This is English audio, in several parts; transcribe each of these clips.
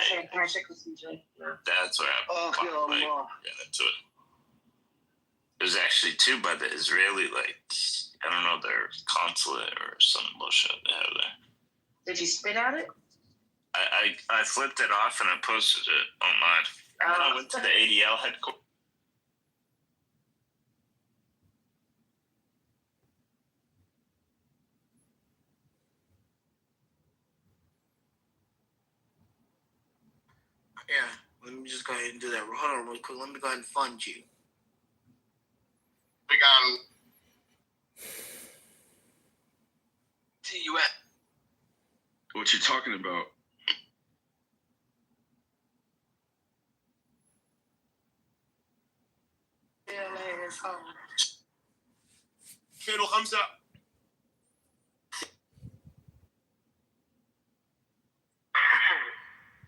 That's where I got into it. There's actually two by the Israeli, I don't know, their consulate or some bullshit they have there. Did you spit at it? I flipped it off and I posted it online. And then I went to the ADL headquarters. Yeah, let me just go ahead and do that. Hold on real quick. Let me go ahead and fund you. We got TUF. What you talking about? كيلو 5.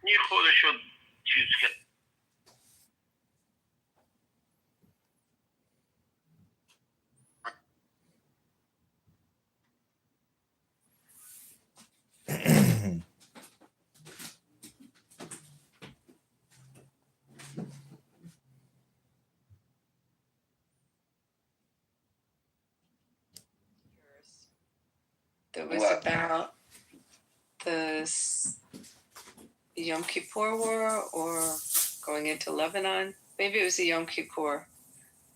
نيخو ده شو جزء. That was about the Yom Kippur War or going into Lebanon. Maybe it was the Yom Kippur.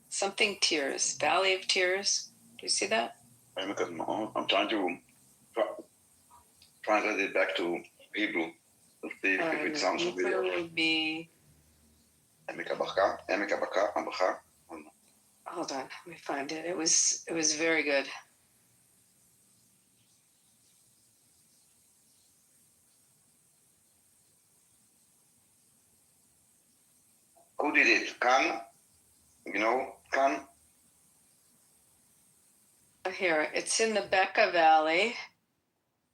Something Tears, Valley of Tears. Do you see that? I'm trying to translate it back to Hebrew. To see if it sounds familiar. Hebrew would be... Hold on, let me find it. It was very good. Who did it? Khan? You know, Khan? Here, it's in the Bekaa Valley.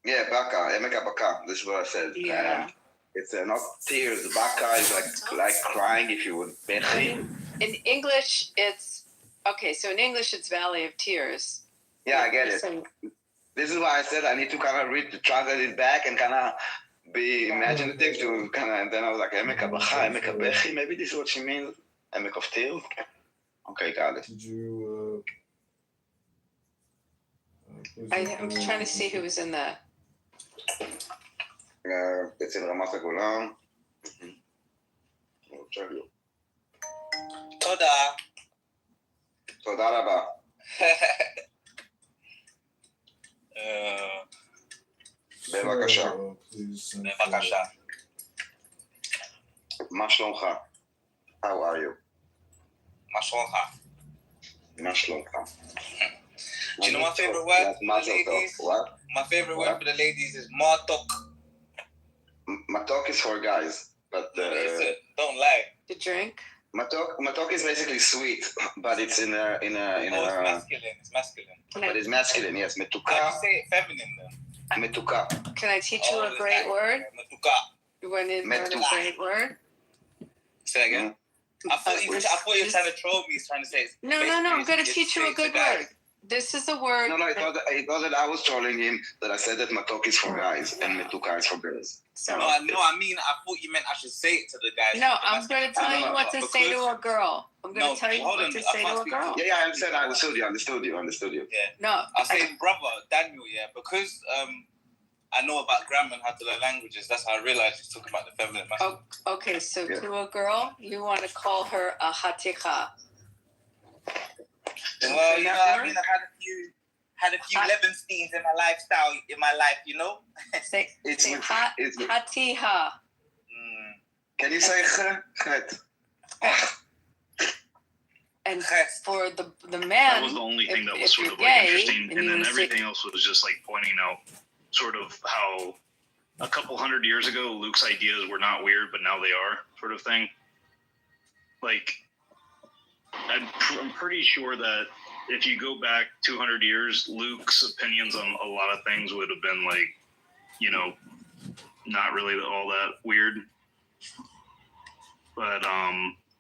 Yeah, Baka, Emeka Baka. This is what I said. Yeah. It's not tears. Baka is like crying if you would. In English, it's okay. So in English, it's Valley of Tears. Yeah, I get it. This is why I said I need to kind of translate it back and kind of be imaginative to kind of. And then I was like, Emeka Baka, Emeka Bechi. Maybe this is what she means. Emek of tears. Okay, got it. Did you? I'm trying to see who was in that. It's in Ramat HaGolan. תודה. תודה רבה. בבקשה. בבקשה. מה שלומך? How are you? מה שלומך? מה שלומך? Do you know my favorite word for the ladies? What? My favorite word for the ladies is matok. Matok is for guys, but Listen, don't lie. To drink. Matok is basically sweet, but it's in a. It's masculine. It's masculine. But it's masculine, yes. Metuka. How do you say it feminine then? Metuka. Can I teach you a great word? Metuka. You want to learn a great word? Say again. I thought you were trying to troll me, trying to say. No. I'm going to teach you a good word. This is a word. No, I thought that I was trolling him, that I said that Matok is for guys and Metuka is for girls. So, I thought you meant I should say it to the guys. No, I'm going to tell you what to say to a girl. I'm going to tell you what to say to a girl. Yeah, I said I understood you. Yeah. No. I say brother, Daniel, yeah, because I know about grammar and how to learn languages, that's how I realized he's talking about the feminine masculine. Okay, so to a girl, you want to call her a hatikha. Well, you know what I mean? I've had a few Levensteins in my life, you know? Say hatiha. Can you say chet? And for the man, that was the only thing that was sort of like interesting, and then everything else was just like pointing out sort of how a couple hundred years ago Luke's ideas were not weird, but now they are, sort of thing. Like, I'm pretty sure that if you go back 200 years, Luke's opinions on a lot of things would have been like, you know, not really all that weird. But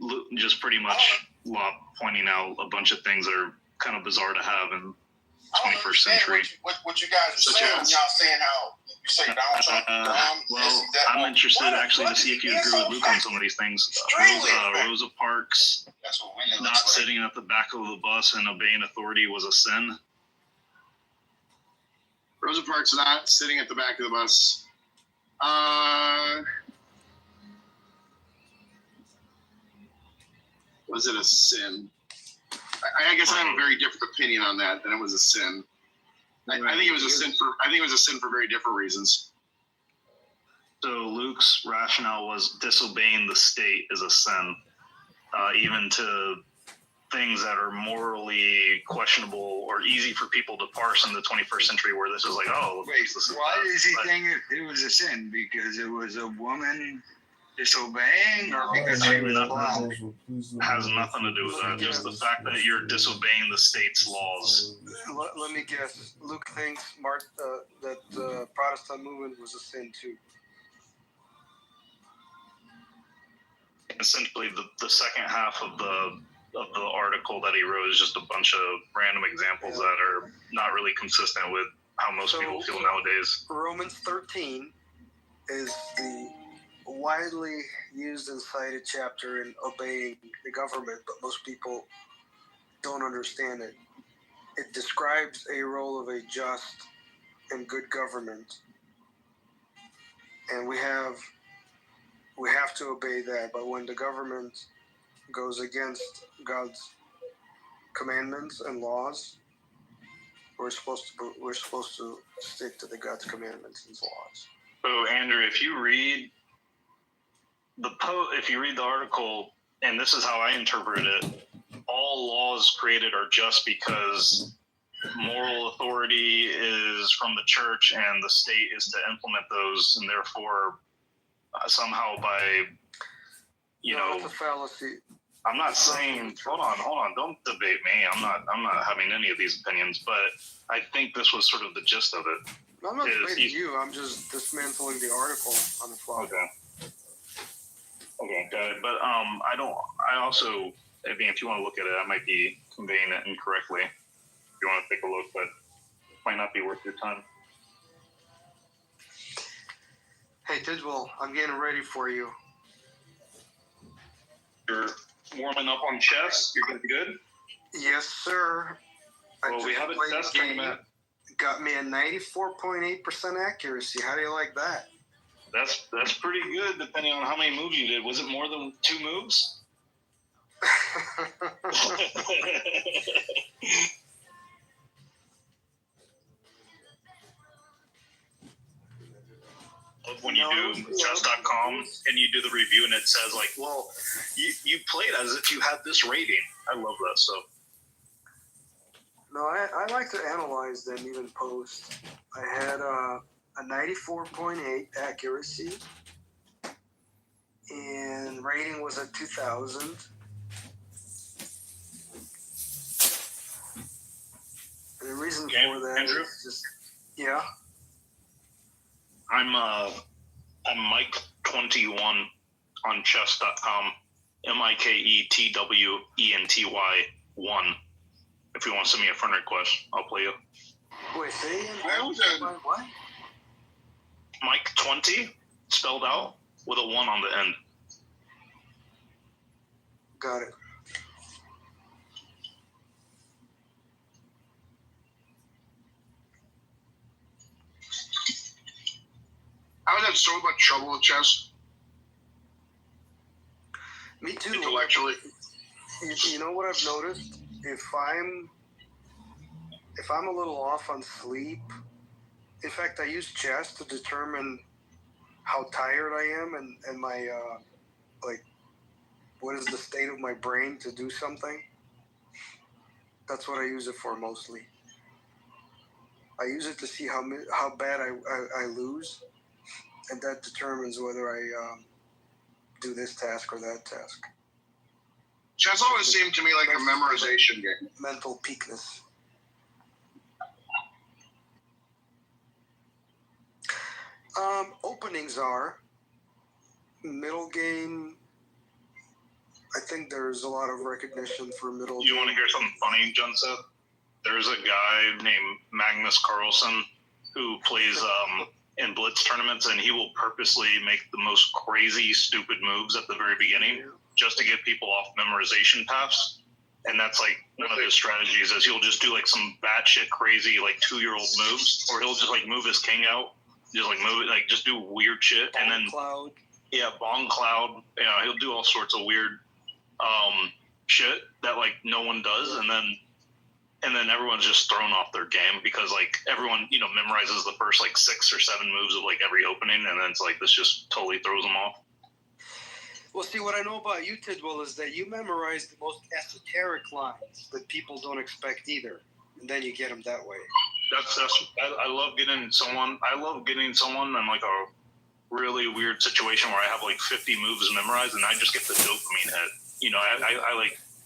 Luke just pretty much pointing out a bunch of things that are kind of bizarre to have in 21st century. What you guys are saying, y'all saying how You say Donald Trump dumb? Well, I'm interested actually to see if you agree with Luke on some of these things. Rosa Parks That's what winning not looks like. sitting at the back of the bus and obeying authority was a sin. Rosa Parks not sitting at the back of the bus. Was it a sin? I guess I have a very different opinion on that. Than it was a sin. I think it was a sin for. I think it was a sin for very different reasons. So Luke's rationale was disobeying the state is a sin, even to things that are morally questionable or easy for people to parse in the 21st century, where this is like, oh, Wait, this is why bad. is he But saying it was a sin? Because it was a woman disobeying, or because she was black? has nothing to do with that. Just the fact that you're disobeying the state's laws. Let me guess. Luke thinks that the Protestant movement was a sin too. Essentially, the second half of the article that he wrote is just a bunch of random examples that are not really consistent with how most people feel nowadays. Romans 13 is the widely used and cited chapter in obeying the government, but most people don't understand it. It describes a role of a just and good government, and we have to obey that. But when the government goes against God's commandments and laws, we're supposed to stick to the God's commandments and laws. So Andrew, if you read the article, and this is how I interpret it, all laws created are just because moral authority is from the church and the state is to implement those, and therefore somehow by That's a fallacy. I'm not saying hold on, don't debate me. I'm not having any of these opinions, but I think this was sort of the gist of it. I'm not debating you. I'm just dismantling the article on the fly. Okay, got it. But I also, I mean, if you want to look at it, I might be conveying it incorrectly. If you want to take a look, but it might not be worth your time. Hey, Tidwell, I'm getting ready for you. You're warming up on chess. You're good. Yes, sir. Well, we have a test tournament. Got me a 94.8% accuracy. How do you like that? That's pretty good, depending on how many moves you did. Was it more than 2 moves? When you do chess.com and you do the review and it says like, well, you played as if you had this rating. I love that stuff. No, I like to analyze them, even post. I had a 94.8 accuracy, and rating was at 2,000. And the reason for that Andrew? is just, yeah. I'm Mike21 on chess.com. MIKETWENTY1. If you want to send me a friend request, I'll play you. Wait, say again? What? Mike 20 spelled out with a 1 on the end. Got it. I was having so much trouble with chess Me too. intellectually. You know what I've noticed? If I'm a little off on sleep, in fact, I use chess to determine how tired I am and my what is the state of my brain to do something. That's what I use it for mostly. I use it to see how bad I lose, and that determines whether I do this task or that task. Chess always seemed to me like a memorization game. Mental peakness. Openings are middle game. I think there's a lot of recognition for middle. You want to hear something funny, John Seth? There's a guy named Magnus Carlsen who plays in blitz tournaments, and he will purposely make the most crazy, stupid moves at the very beginning just to get people off memorization paths. And that's like one of his strategies is he'll just do like some batshit crazy like 2-year-old moves, or he'll just like move his king out, just like move it, like just do weird shit, and then Bong Cloud, he'll do all sorts of weird shit that like no one does, and then everyone's just thrown off their game because like everyone memorizes the first like 6 or 7 moves of like every opening, and then it's like this just totally throws them off. Well, see, what I know about you, Tidwell, is that you memorize the most esoteric lines that people don't expect either, and then you get them that way. I love getting someone. I love getting someone in like a really weird situation where I have like 50 moves memorized, and I just get the dopamine hit.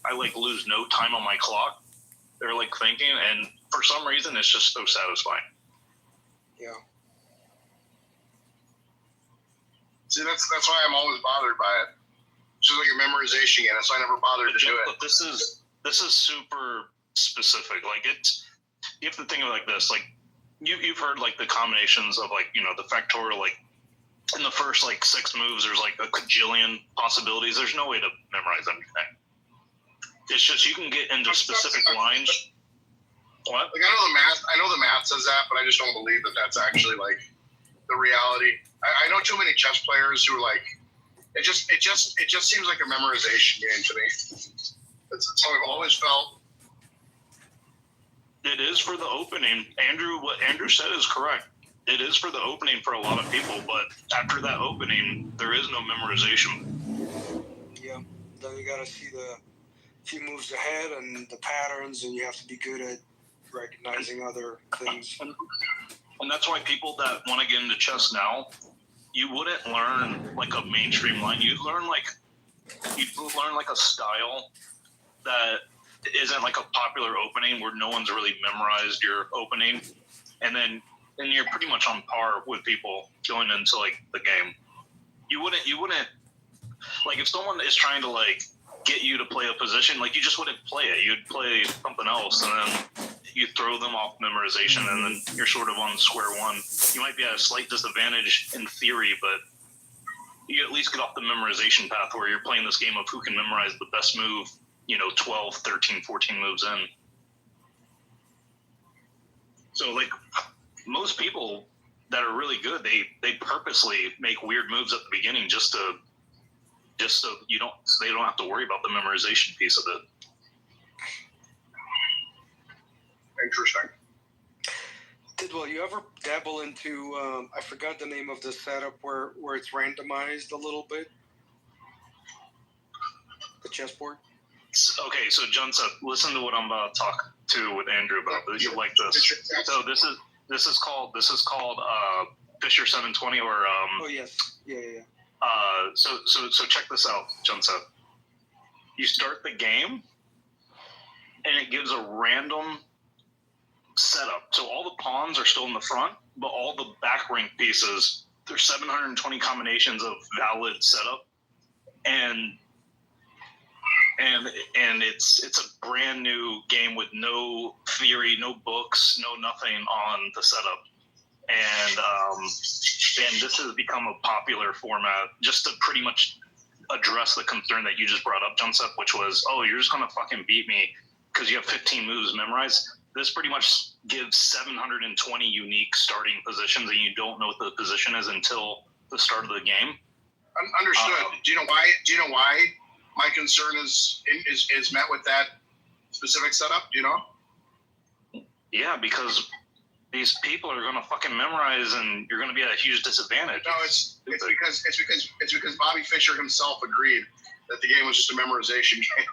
I like lose no time on my clock. They're like thinking, and for some reason, it's just so satisfying. Yeah. See, that's why I'm always bothered by it. It's just like a memorization game, so I never bothered to do it. But this is super specific. Like you have to think of it like this. Like you've heard like the combinations of like the factorial. Like in the first like 6 moves, there's like a cajillion possibilities. There's no way to memorize anything. It's just you can get into specific lines. What? Like I know the math says that, but I just don't believe that that's actually like the reality. I know too many chess players who are like, it just seems like a memorization game to me. It's how I've always felt. It is for the opening. What Andrew said is correct. It is for the opening for a lot of people, but after that opening, there is no memorization. Yeah, then you got to see the few moves ahead and the patterns, and you have to be good at recognizing other things. And that's why people that want to get into chess now, you wouldn't learn like a mainstream line. You'd learn like a style that isn't like a popular opening where no one's really memorized your opening, and then you're pretty much on par with people going into like the game. You wouldn't like if someone is trying to like get you to play a position, like you just wouldn't play it. You'd play something else, and then you throw them off memorization, and then you're sort of on square one. You might be at a slight disadvantage in theory, but you at least get off the memorization path where you're playing this game of who can memorize the best move, 12, 13, 14 moves in. So like most people that are really good, they purposely make weird moves at the beginning just so they don't have to worry about the memorization piece of it. Interesting. Tidwell, you ever dabble into, I forgot the name of the setup where it's randomized a little bit? The chessboard? Okay, so Johnson, listen to what I'm about to talk to with Andrew about. You'll like this. So this is called Fisher 720 or Oh yes, yeah. So check this out, Johnson. You start the game, and it gives a random setup. So all the pawns are still in the front, but all the back rank pieces, there's 720 combinations of valid setup, and it's a brand new game with no theory, no books, no nothing on the setup. And this has become a popular format just to pretty much address the concern that you just brought up, Joseph, which was, you're just gonna fucking beat me because you have 15 moves memorized. This pretty much gives 720 unique starting positions, and you don't know what the position is until the start of the game. Understood. Do you know why my concern is met with that specific setup? Do you know? Yeah, because these people are gonna fucking memorize, and you're gonna be at a huge disadvantage. No, it's because Bobby Fischer himself agreed that the game was just a memorization game.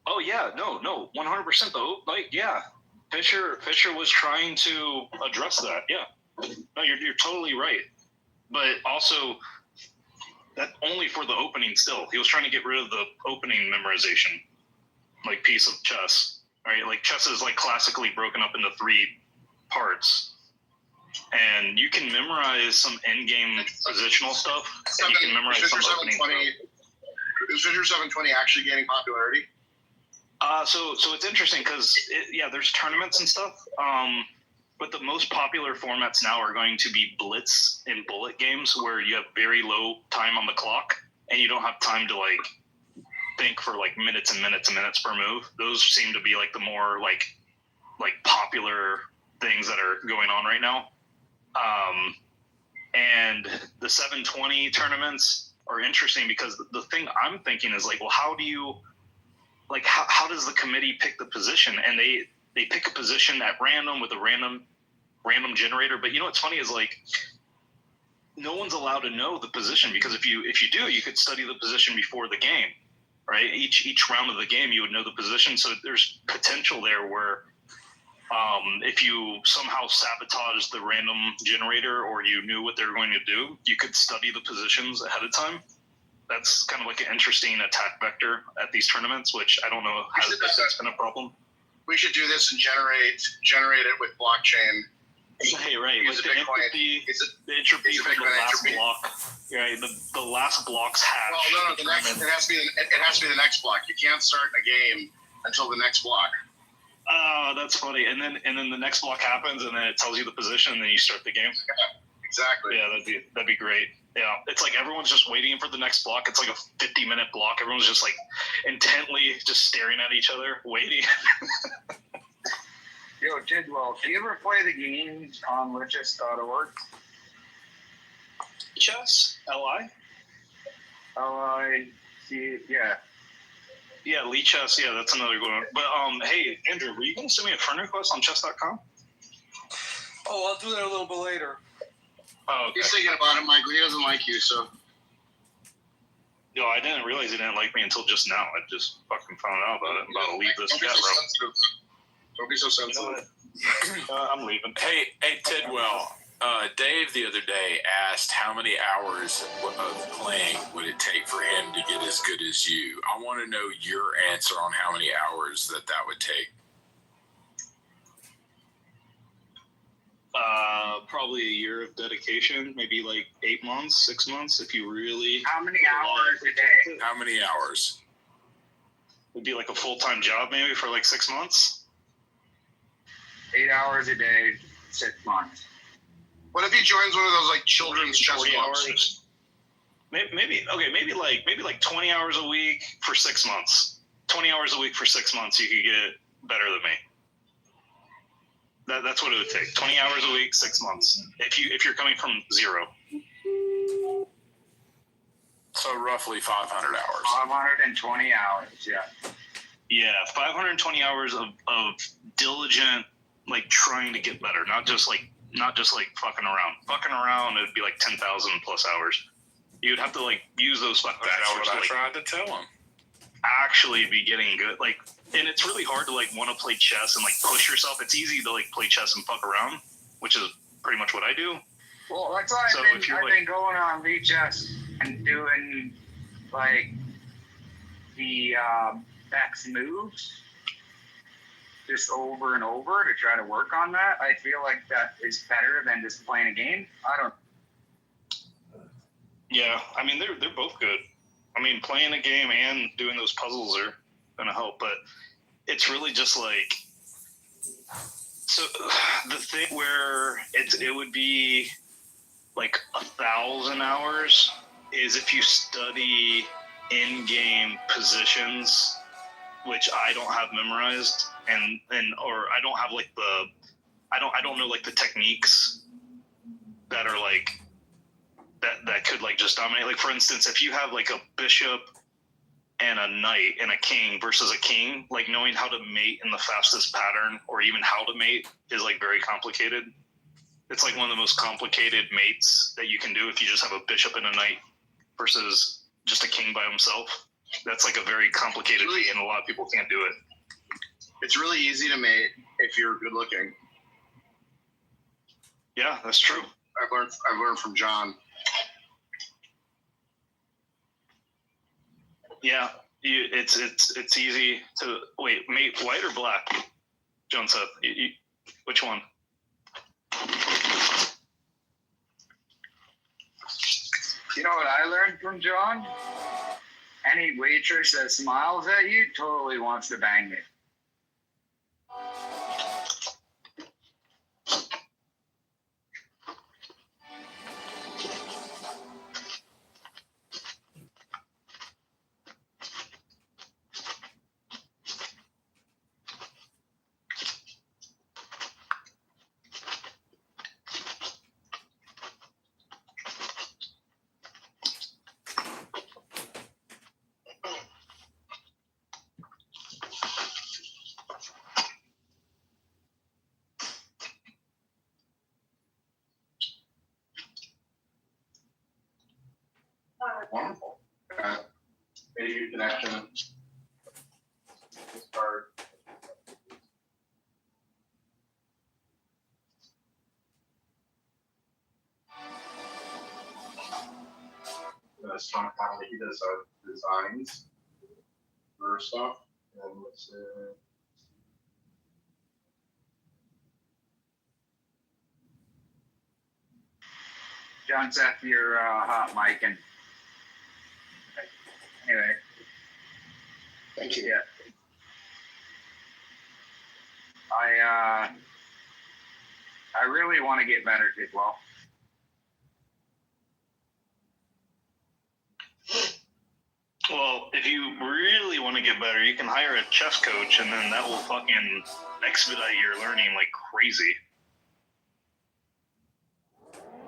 Oh yeah, no, 100% though. Like, yeah, Fischer was trying to address that. Yeah, no, you're totally right. But also, that only for the opening. Still, he was trying to get rid of the opening memorization, like piece of chess. Right, like chess is like classically broken up into 3 parts, and you can memorize some end-game positional stuff, and you can memorize some opening stuff. Is Fischer 720 actually gaining popularity? So it's interesting because there's tournaments and stuff. But the most popular formats now are going to be blitz and bullet games where you have very low time on the clock and you don't have time to like think for like minutes and minutes and minutes per move. Those seem to be like the more like popular things that are going on right now. And the 720 tournaments are interesting because the thing I'm thinking is like, well, how do you like how does the committee pick the position? And they pick a position at random with a random generator. But you know what's funny is like no one's allowed to know the position because if you do, you could study the position before the game, right? Each round of the game, you would know the position. So there's potential there where if you somehow sabotage the random generator or you knew what they were going to do, you could study the positions ahead of time. That's kind of like an interesting attack vector at these tournaments, which I don't know if that's been a problem. We should do this and generate it with blockchain. Hey, right. Like the entropy from the last block. Right. The last block's hash. Well, no. It has to be the next block. You can't start a game until the next block. Oh, that's funny. And then the next block happens, and then it tells you the position, and then you start the game. Yeah, exactly. Yeah, that'd be great. Yeah, it's like everyone's just waiting for the next block. It's like a 50-minute block. Everyone's just like intently just staring at each other, waiting. Yo, Tidwell, do you ever play the games on lichess.org? Chess? L-I? L-I-C, yeah. Yeah, Lichess. Yeah, that's another good one. But hey, Andrew, were you going to send me a friend request on chess.com? Oh, I'll do that a little bit later. Oh, okay. He's thinking about it, Michael. He doesn't like you, so. Yo, I didn't realize he didn't like me until just now. I just fucking found out about it. I'm about to leave this chat, bro. Don't be so sensitive. I'm leaving. Hey, Tidwell. Dave the other day asked how many hours of playing would it take for him to get as good as you. I want to know your answer on how many hours that would take. Probably a year of dedication, maybe like 8 months, 6 months, if you really. How many hours a day? How many hours? It'd be like a full-time job maybe for like 6 months. 8 hours a day, 6 months. What if he joins one of those like children's chess 40 clubs? hours. Maybe like 20 hours a week for 6 months. 20 hours a week for 6 months, you could get better than me. That's what it would take. 20 hours a week, 6 months. If you're coming from zero. So roughly 500 hours. 520 hours, yeah. Yeah, 520 hours of diligent, like trying to get better, not just like fucking around. Fucking around, it'd be like 10,000 plus hours. You'd have to like use those 500 hours That's what I to tried to tell him. actually be getting good. Like, and it's really hard to like want to play chess and like push yourself. It's easy to like play chess and fuck around, which is pretty much what I do. Well, that's why So I've if you're been going on VChess and doing like the Beck's moves just over and over to try to work on that. I feel like that is better than just playing a game. I don't. Yeah, I mean they're both good. I mean playing a game and doing those puzzles are gonna help, but it's really just like so the thing where it would be like 1,000 hours is if you study in-game positions, which I don't have memorized, and or I don't have like I don't know like the techniques that are like that could like just dominate. Like for instance, if you have like a bishop and a knight and a king versus a king, like knowing how to mate in the fastest pattern or even how to mate is like very complicated. It's like one of the most complicated mates that you can do if you just have a bishop and a knight versus just a king by himself. That's like a very complicated mate, and a lot of people can't do it. It's really easy to mate if you're good looking. Yeah, that's true. I've learned from John. Yeah, it's easy to wait. Mate, white or black? John said. Which one? You know what I learned from John? Any waitress that smiles at you totally wants to bang you. Wonderful. Maybe connection. Start. Strong comment. He does designs for stuff. And let's John Seth, you're hot mic and anyway. Thank you. Yeah. I really want to get better as well. Well, if you really want to get better, you can hire a chess coach, and then that will fucking expedite your learning like crazy.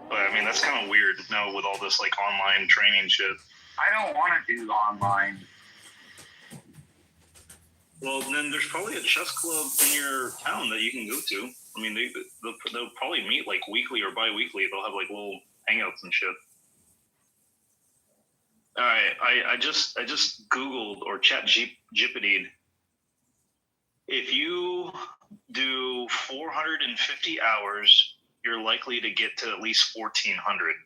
But I mean, that's kind of weird now with all this like online training shit. I don't want to do online. Well, then there's probably a chess club in your town that you can go to. I mean, they'll probably meet like weekly or bi-weekly. They'll have like little hangouts and shit. All right, I just Googled or ChatGPT'd. If you do 450 hours, you're likely to get to at least 1,400.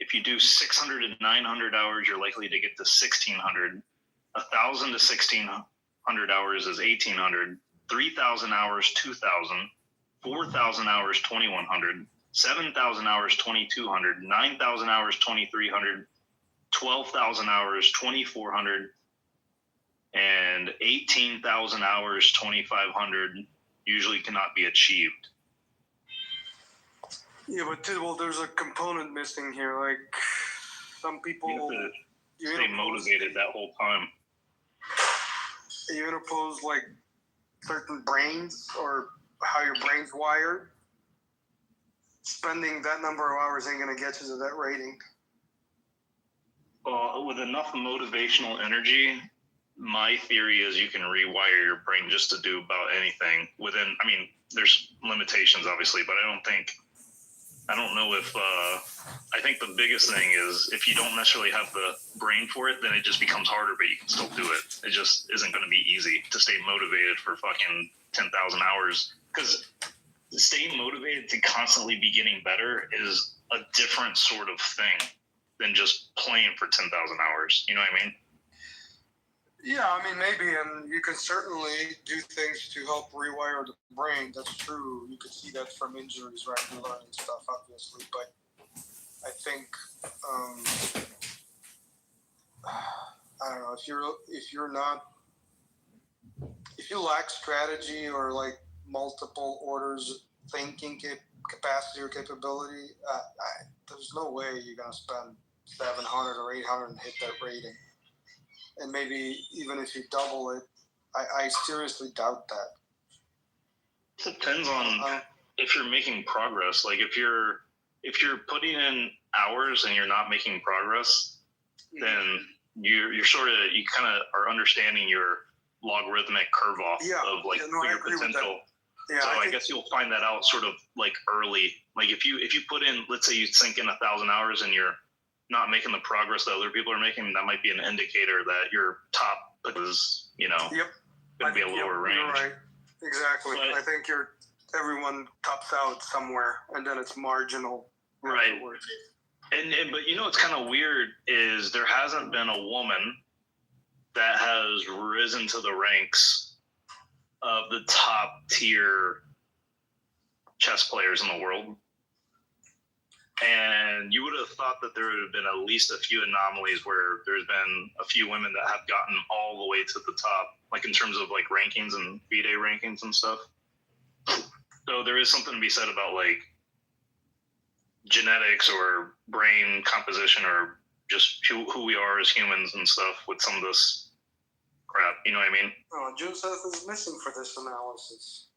If you do 600 to 900 hours, you're likely to get to 1,600. 1,000 to 1,600 hours is 1,800. 3,000 hours, 2,000. 4,000 hours, 2,100. 7,000 hours, 2,200. 9,000 hours, 2,300. 12,000 hours, 2,400, and 18,000 hours, 2,500 usually cannot be achieved. Yeah, but well, there's a component missing here. Like some people, You have to stay motivated that whole time. You interpose like certain brains or how your brain's wired. Spending that number of hours ain't gonna get you to that rating. With enough motivational energy, my theory is you can rewire your brain just to do about anything within, I mean, there's limitations obviously, but I don't know if, I think the biggest thing is if you don't necessarily have the brain for it, then it just becomes harder, but you can still do it. It just isn't going to be easy to stay motivated for fucking 10,000 hours, because staying motivated to constantly be getting better is a different sort of thing than just playing for 10,000 hours. You know what I mean? Yeah, I mean, maybe, and you can certainly do things to help rewire the brain. That's true. You could see that from injuries, right? And learning stuff, obviously. But I think, I don't know, if you lack strategy or like multiple orders thinking capacity or capability, there's no way you're going to spend 700 or 800 and hit that rating. And maybe even if you double it, I seriously doubt that. It depends on if you're making progress. Like if you're putting in hours and you're not making progress, then you kind of are understanding your logarithmic curve off of like your potential. Yeah, so I guess you'll find that out sort of like early. Like if you put in, let's say you sink in 1,000 hours and you're not making the progress that other people are making, that might be an indicator that your top is, going to be a lower range. You're right. Exactly. But I think everyone tops out somewhere, and then it's marginal. Right. Afterwards. But what's kind of weird is there hasn't been a woman that has risen to the ranks of the top tier chess players in the world. And you would have thought that there would have been at least a few anomalies where there's been a few women that have gotten all the way to the top, like in terms of like rankings and FIDE rankings and stuff. So there is something to be said about like genetics or brain composition or just who we are as humans and stuff with some of this crap. You know what I mean? Oh, Joseph is missing for this analysis.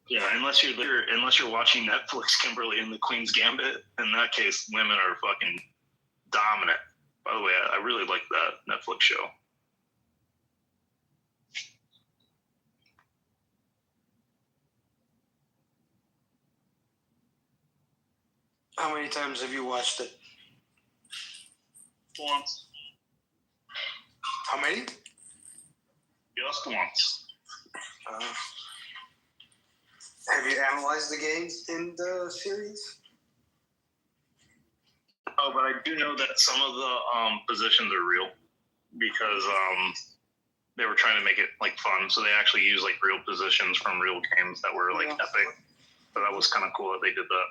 Yeah, unless you're watching Netflix, Kimberly and the Queen's Gambit. In that case, women are fucking dominant. By the way, I really like that Netflix show. How many times have you watched it? Once. How many? Just once. Have you analyzed the games in the series? Oh, but I do know that some of the positions are real because they were trying to make it like fun, so they actually used like real positions from real games that were like epic. So that was kind of cool that they did that.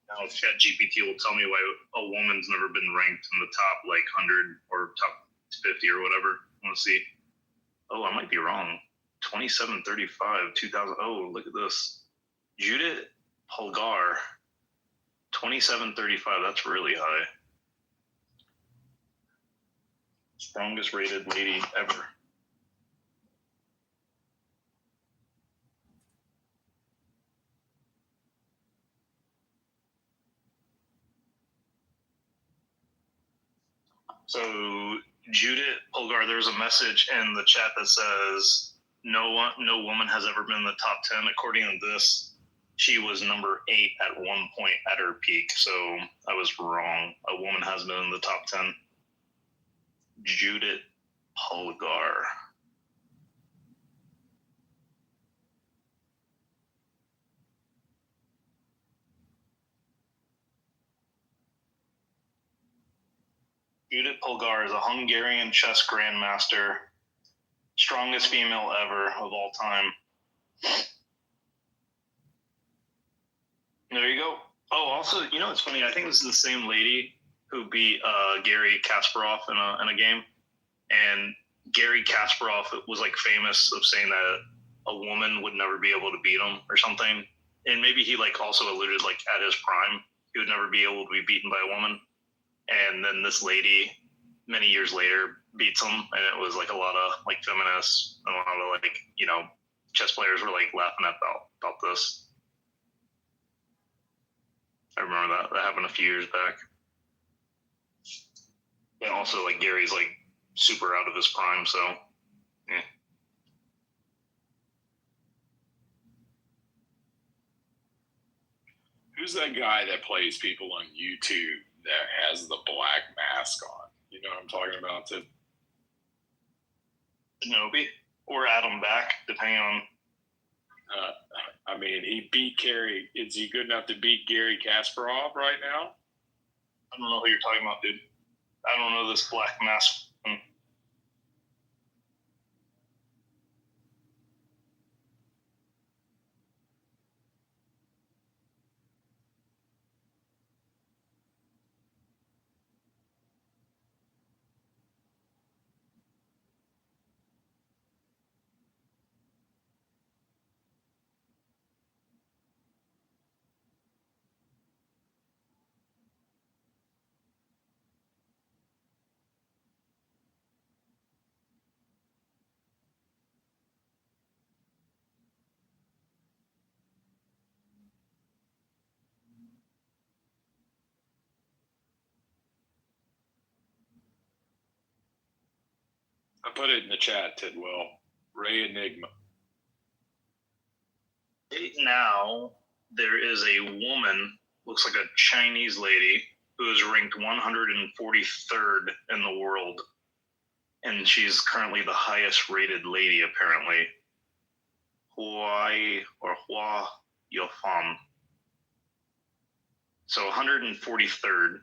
Now ChatGPT will tell me why a woman's never been ranked in the top like 100 or top 50 or whatever. I want to see. Oh, I might be wrong. 2735, 2000. Oh, look at this. Judith Polgar, 2735. That's really high. Strongest rated lady ever. So Judith Polgar, there's a message in the chat that says no woman has ever been in the top 10. According to this, she was number 8 at one point at her peak. So I was wrong. A woman has been in the top 10. Judith Polgar. Judith Polgar is a Hungarian chess grandmaster, strongest female ever of all time. There you go. Oh, also, you know, it's funny. I think this is the same lady who beat Gary Kasparov in a game, and Gary Kasparov was like famous of saying that a woman would never be able to beat him or something, and maybe he like also alluded like at his prime he would never be able to be beaten by a woman. And then this lady, many years later, beats him, and it was like a lot of like feminists and a lot of like, you know, chess players were like laughing about this. I remember that happened a few years back. And also like Gary's like super out of his prime, so yeah. Who's that guy that plays people on YouTube that has the black mask on? You know what I'm talking about? Shinobi or Adam Back, depending on. I mean, he beat Gary. Is he good enough to beat Gary Kasparov right now? I don't know who you're talking about, dude. I don't know this black mask. I put it in the chat, Tidwell. Ray Enigma. Right now, there is a woman, looks like a Chinese lady, who is ranked 143rd in the world. And she's currently the highest rated lady, apparently. Hua Yofan. So 143rd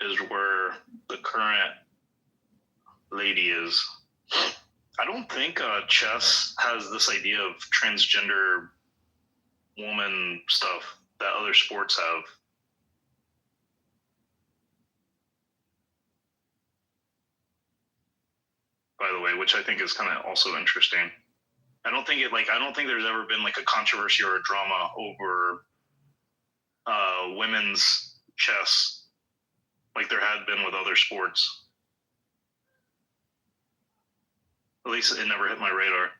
is where the current lady is. I don't think chess has this idea of transgender woman stuff that other sports have. By the way, which I think is kind of also interesting. I don't think there's ever been like a controversy or a drama over women's chess like there had been with other sports. At least it never hit my radar.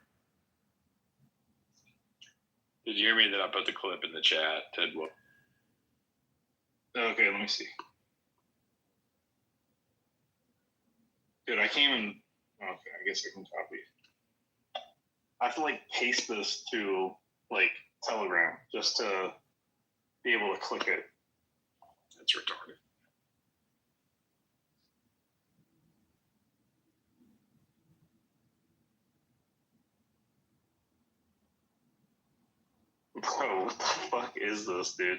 Did you hear me that I put the clip in the chat, Tidwell? Okay, let me see. I can't even. Okay, I guess I can copy. I have to like paste this to like Telegram just to be able to click it. That's retarded. Bro, what the fuck is this, dude?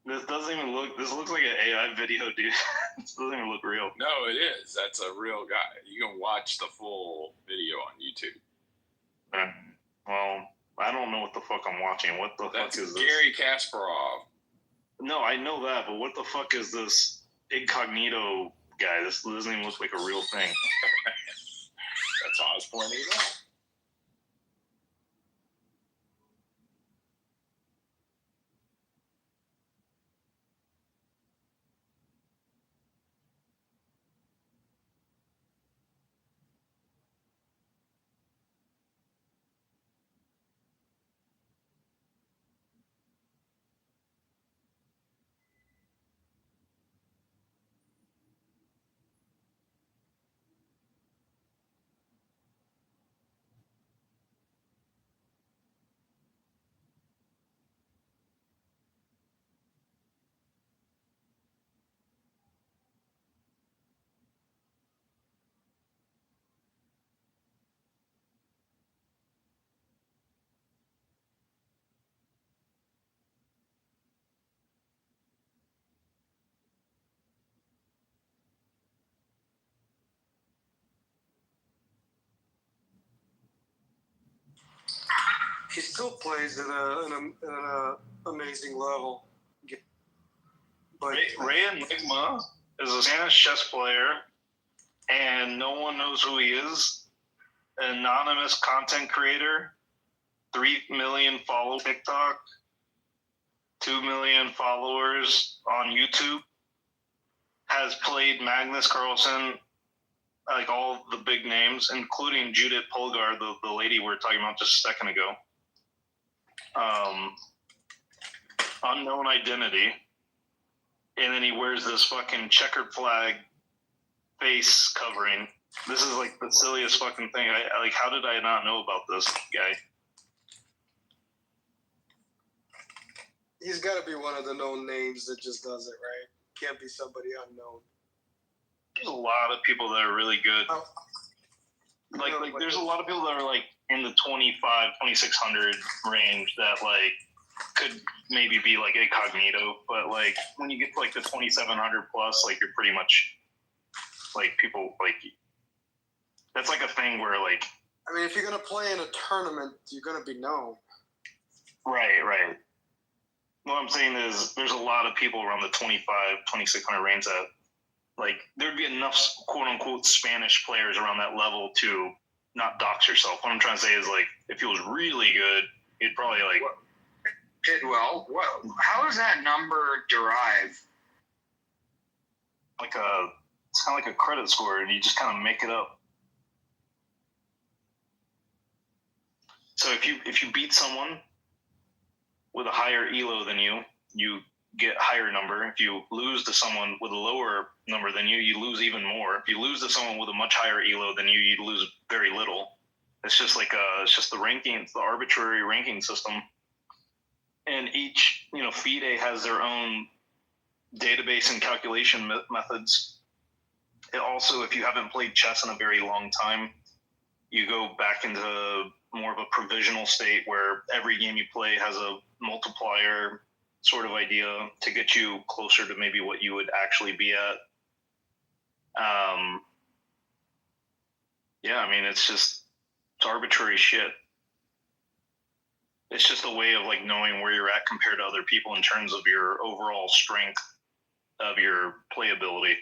This doesn't even look. This looks like an AI video, dude. This doesn't even look real. No, it is. That's a real guy. You can watch the full video on YouTube. Well, I don't know what the fuck I'm watching. What the That's fuck is Gary Kasparov. No, I know that, but what the fuck is this incognito guy? This doesn't even look like a real thing. That's how I was pointing it out. He still plays at an amazing level. But Ray Enigma is a Spanish chess player, and no one knows who he is. An anonymous content creator, 3 million follow TikTok, 2 million followers on YouTube, has played Magnus Carlsen, like all the big names, including Judith Polgar, the lady we were talking about just a second ago. Unknown identity. And then he wears this fucking checkered flag face covering. This is like the silliest fucking thing. I like, how did I not know about this guy? he's got to be one of the known names that just does it, right? Can't be somebody unknown. There's a lot of people that are really good. Oh. Like there's a lot of people that are like in the 2,600 range that like could maybe be like incognito, but like when you get to like the 2,700 plus, like you're pretty much like people like that's like a thing where like. I mean, if you're gonna play in a tournament, you're gonna be known. Right. What I'm saying is there's a lot of people around the 2,600 range that like there'd be enough quote unquote Spanish players around that level to not dox yourself. What I'm trying to say is like if he was really good, he'd probably like. Tidwell, how is that number derived? It's kind of like a credit score, and you just kind of make it up. So if you beat someone with a higher elo than you, you get higher number. If you lose to someone with a lower number than you lose even more. If you lose to someone with a much higher elo than you lose very little. It's just like it's just the ranking, it's the arbitrary ranking system. And each, FIDE has their own database and calculation methods. It also, if you haven't played chess in a very long time, you go back into more of a provisional state where every game you play has a multiplier sort of idea to get you closer to maybe what you would actually be at. It's arbitrary shit. It's just a way of like knowing where you're at compared to other people in terms of your overall strength of your playability.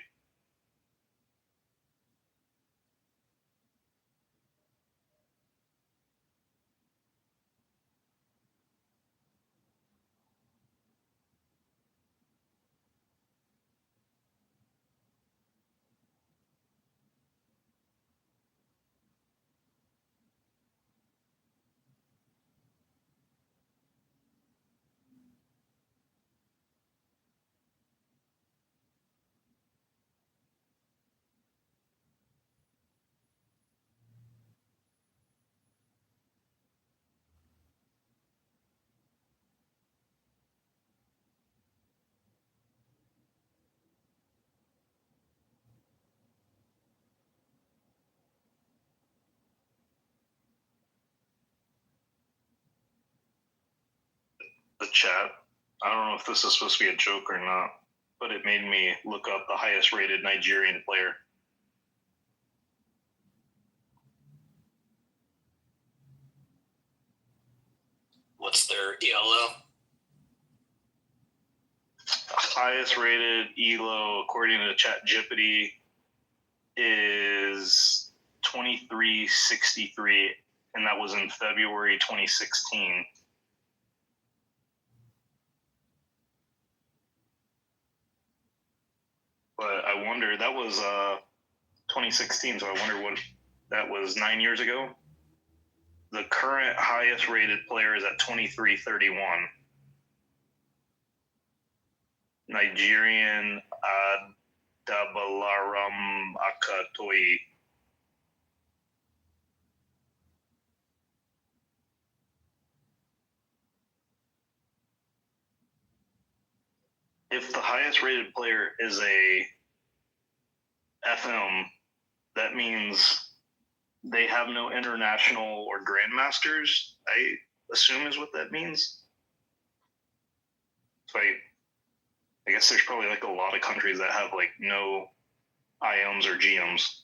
the chat. I don't know if this is supposed to be a joke or not, but it made me look up the highest rated Nigerian player. What's their ELO? Highest rated ELO, according to ChatGPT, is 2363, and that was in February 2016. But I wonder, that was 2016, so I wonder what that was 9 years ago. The current highest rated player is at 2331. Nigerian Adabalaram Akatoyi. If the highest rated player is a FM, that means they have no international or grandmasters, I assume is what that means. So I guess there's probably like a lot of countries that have like no IMs or GMs.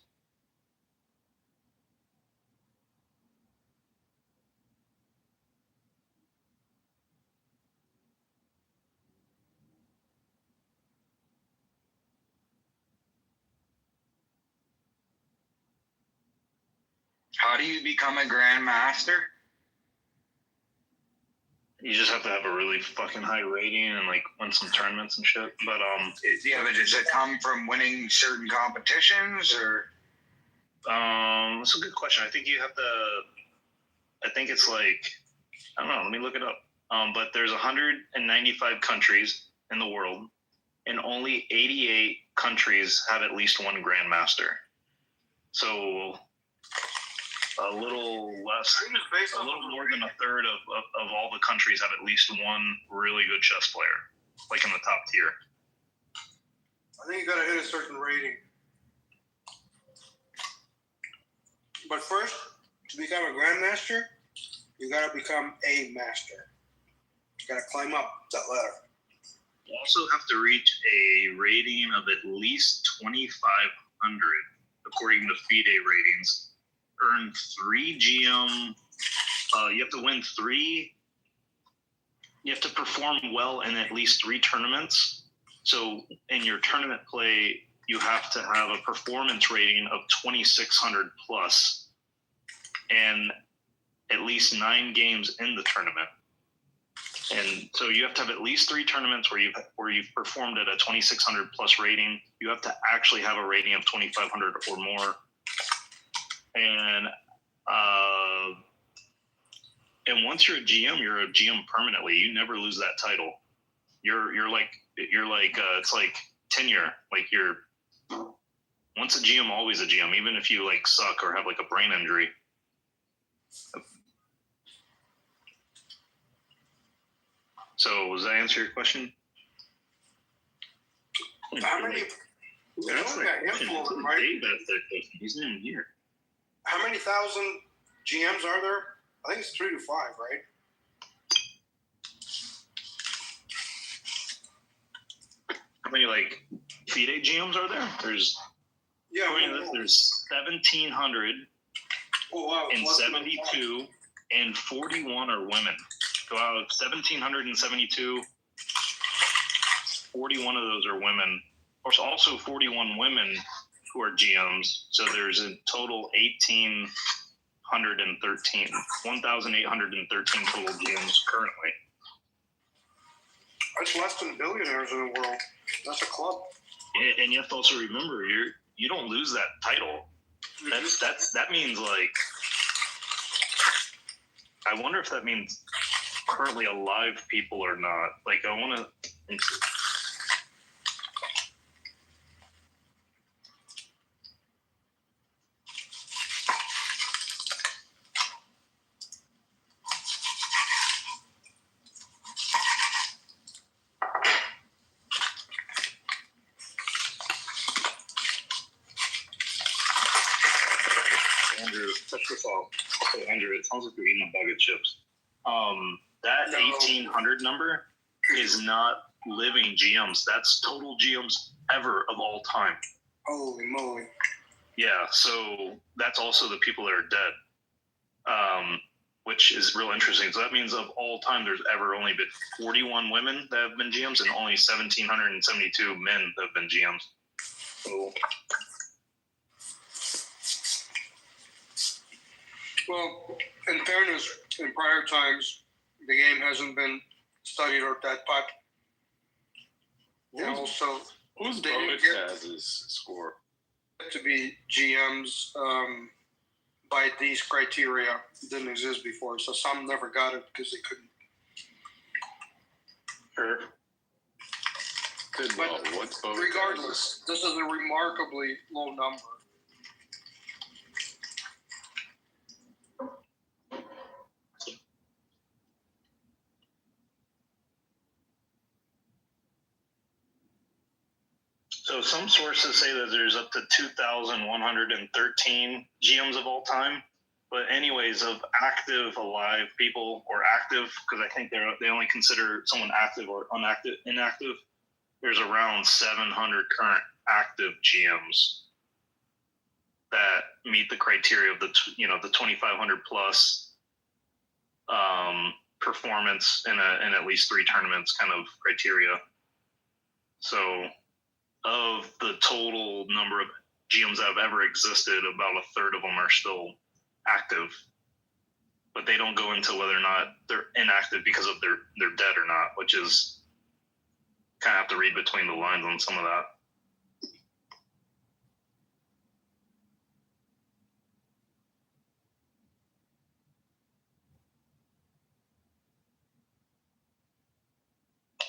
How do you become a grandmaster? You just have to have a really fucking high rating and like win some tournaments and shit. But Yeah, but does it come from winning certain competitions or? That's a good question. I think you have to. I think it's like, I don't know. Let me look it up. But there's 195 countries in the world, and only 88 countries have at least one grandmaster. So a little less, a little more than a third of all the countries have at least one really good chess player, like in the top tier. I think you gotta hit a certain rating. But first, to become a grandmaster, you gotta become a master. You gotta climb up that ladder. You also have to reach a rating of at least 2,500, according to FIDE ratings. Earn 3 GM. You have to win 3. You have to perform well in at least 3 tournaments. So in your tournament play, you have to have a performance rating of 2,600 plus, and at least 9 games in the tournament. And so you have to have at least 3 tournaments where you've performed at a 2,600 plus rating. You have to actually have a rating of 2,500 or more. And once you're a GM permanently. You never lose that title. You're like it's like tenure. Like once a GM, always a GM, even if you like suck or have like a brain injury. So does that answer your question? How many? That's we that got question. influence, right? Dave asked that question. He's not even here. How many thousand GMs are there? I think it's 3 to 5, right? How many like FIDE GMs are there? There's 1,700 and 72, and 41 are women. So out of 1,772, 41 of those are women. There's also 41 women who are GMs. So there's a total 1,813 total GMs currently. That's less than billionaires in the world. That's a club. And you have to also remember, you don't lose that title. That means like, I wonder if that means currently alive people or not. Like I want to. Andrew, first of all, Andrew, it sounds like you're eating a bag of chips. that 1,800 number is not living GMs. That's total GMs ever of all time. Holy moly. Yeah, so that's also the people that are dead, which is real interesting. So that means of all time, there's ever only been 41 women that have been GMs and only 1,772 men that have been GMs. So, Well, in fairness, in prior times, the game hasn't been studied or that pipe. And also, Who's they didn't bonus get has his score? to be GMs by these criteria. It didn't exist before, so some never got it because they couldn't. sure. Good But lord, what's bonus? regardless, this is a remarkably low number. So some sources say that there's up to 2,113 GMs of all time. But anyways, of active, alive people, or active, because I think they only consider someone active or inactive. There's around 700 current active GMs that meet the criteria of the 2,500 plus performance in at least 3 tournaments kind of criteria. So, of the total number of GMs that have ever existed, about a third of them are still active, but they don't go into whether or not they're inactive because of they're dead or not, which is kind of have to read between the lines on some of that.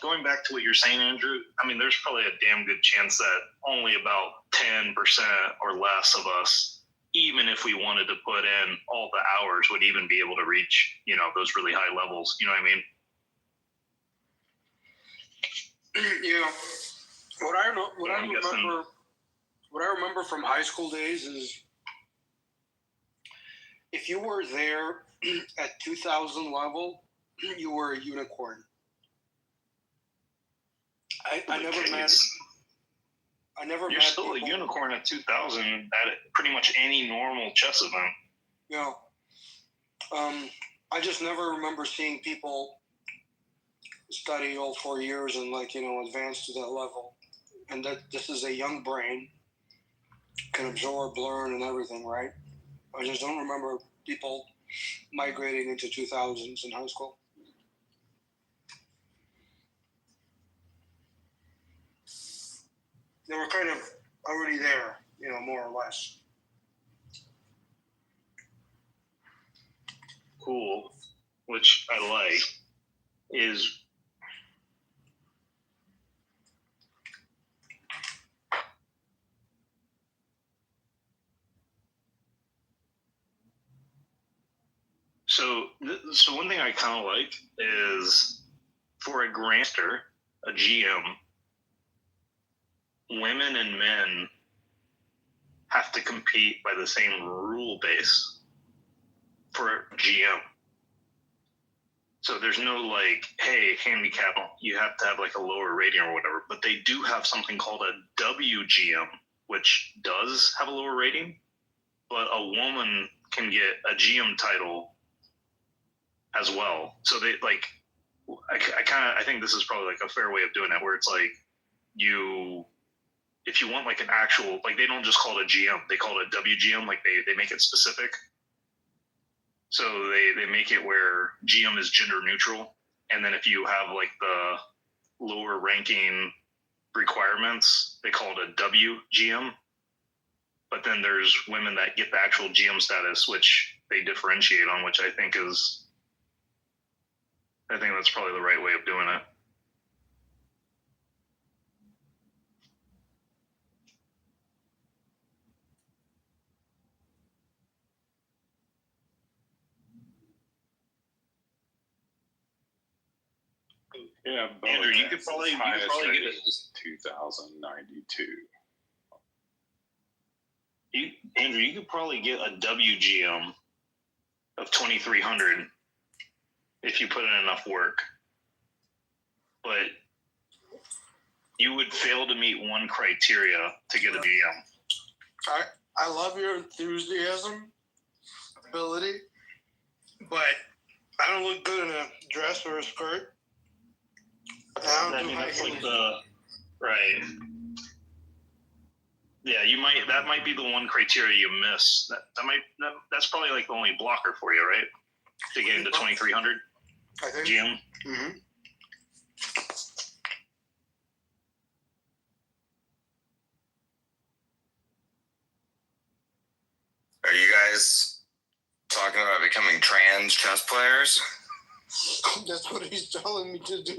Going back to what you're saying, Andrew, I mean, there's probably a damn good chance that only about 10% or less of us, even if we wanted to put in all the hours, would even be able to reach, those really high levels. You know what I mean? Yeah. What I remember from high school days is if you were there at 2,000 level, you were a unicorn. I never met. You're still a unicorn at 2,000 at pretty much any normal chess event. Yeah. I just never remember seeing people study all 4 years and advance to that level. And that this is a young brain, can absorb, learn, and everything, right? I just don't remember people migrating into 2000s in high school. They were kind of already there, more or less. Cool, which I like, is so one thing I kind of like is for a grandmaster, a GM, women and men have to compete by the same rule base for GM. So there's no hey, handicap, you have to have a lower rating or whatever, but they do have something called a WGM, which does have a lower rating, but a woman can get a GM title as well. So they I think this is probably a fair way of doing it, where it's if you want an actual, they don't just call it a GM, they call it a WGM, they make it specific. So they make it where GM is gender neutral. And then if you have the lower ranking requirements, they call it a WGM. But then there's women that get the actual GM status, which they differentiate on, which I think that's probably the right way of doing it. Yeah, Andrew, you could probably get it. 2,092. Andrew, you could probably get a WGM of 2,300 if you put in enough work. But you would fail to meet one criteria to get a GM. I love your enthusiasm, ability, but I don't look good in a dress or a skirt. I mean, that's like right. Yeah, that might be the one criteria you miss. That's probably like the only blocker for you, right? To get into 2300 GM. Mm-hmm. Are you guys talking about becoming trans chess players? That's what he's telling me to do.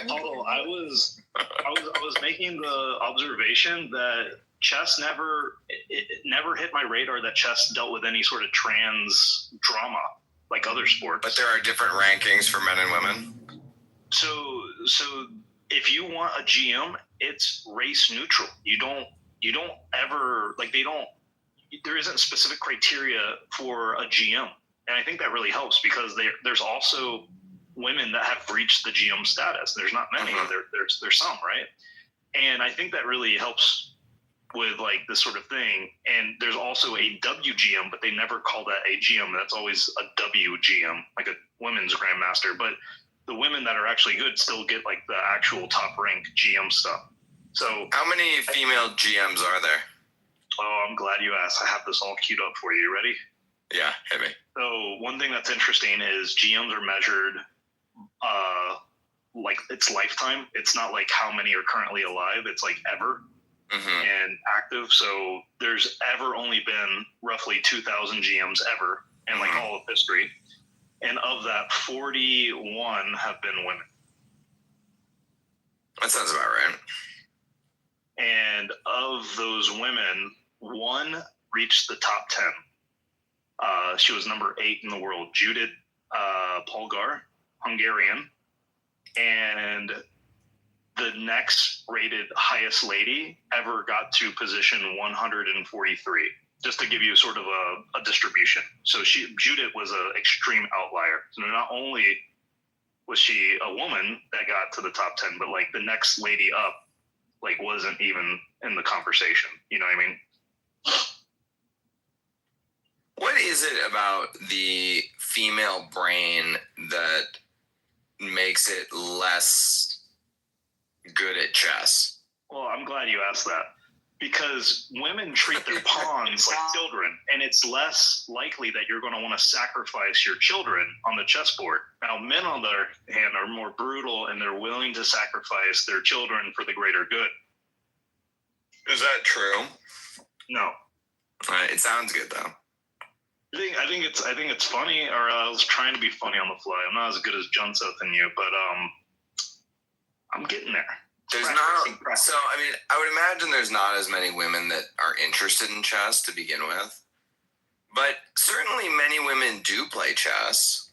Although I was making the observation that chess never hit my radar that chess dealt with any sort of trans drama like other sports. But there are different rankings for men and women. So if you want a GM, it's race neutral. You don't ever there isn't specific criteria for a GM. And I think that really helps because there's also women that have reached the GM status. There's not many. Mm-hmm. There's some, right? And I think that really helps with like this sort of thing. And there's also a WGM, but they never call that a GM. That's always a WGM, like a women's grandmaster. But the women that are actually good still get like the actual top rank GM stuff. So how many female GMs are there? Oh, I'm glad you asked. I have this all queued up for you. You ready? Yeah, hit me. So one thing that's interesting is GMs are measured like it's lifetime. It's not like how many are currently alive. It's like ever and active. So there's ever only been roughly 2,000 GMs ever in like all of history. And of that, 41 have been women. That sounds about right. And of those women, one reached the top 10. She was number 8 in the world, Judith Polgar, Hungarian. And the next rated highest lady ever got to position 143, just to give you sort of a distribution. So Judith was an extreme outlier. So not only was she a woman that got to the top 10, but like the next lady up, like wasn't even in the conversation. You know what I mean? What is it about the female brain that makes it less good at chess? Well, I'm glad you asked that because women treat their pawns like children, and it's less likely that you're going to want to sacrifice your children on the chessboard. Now, men, on the other hand, are more brutal, and they're willing to sacrifice their children for the greater good. Is that true? No. It sounds good though. I think it's funny, or I was trying to be funny on the fly. I'm not as good as John Seth and you, but I'm getting there. There's not. So I mean, I would imagine there's not as many women that are interested in chess to begin with, but certainly many women do play chess.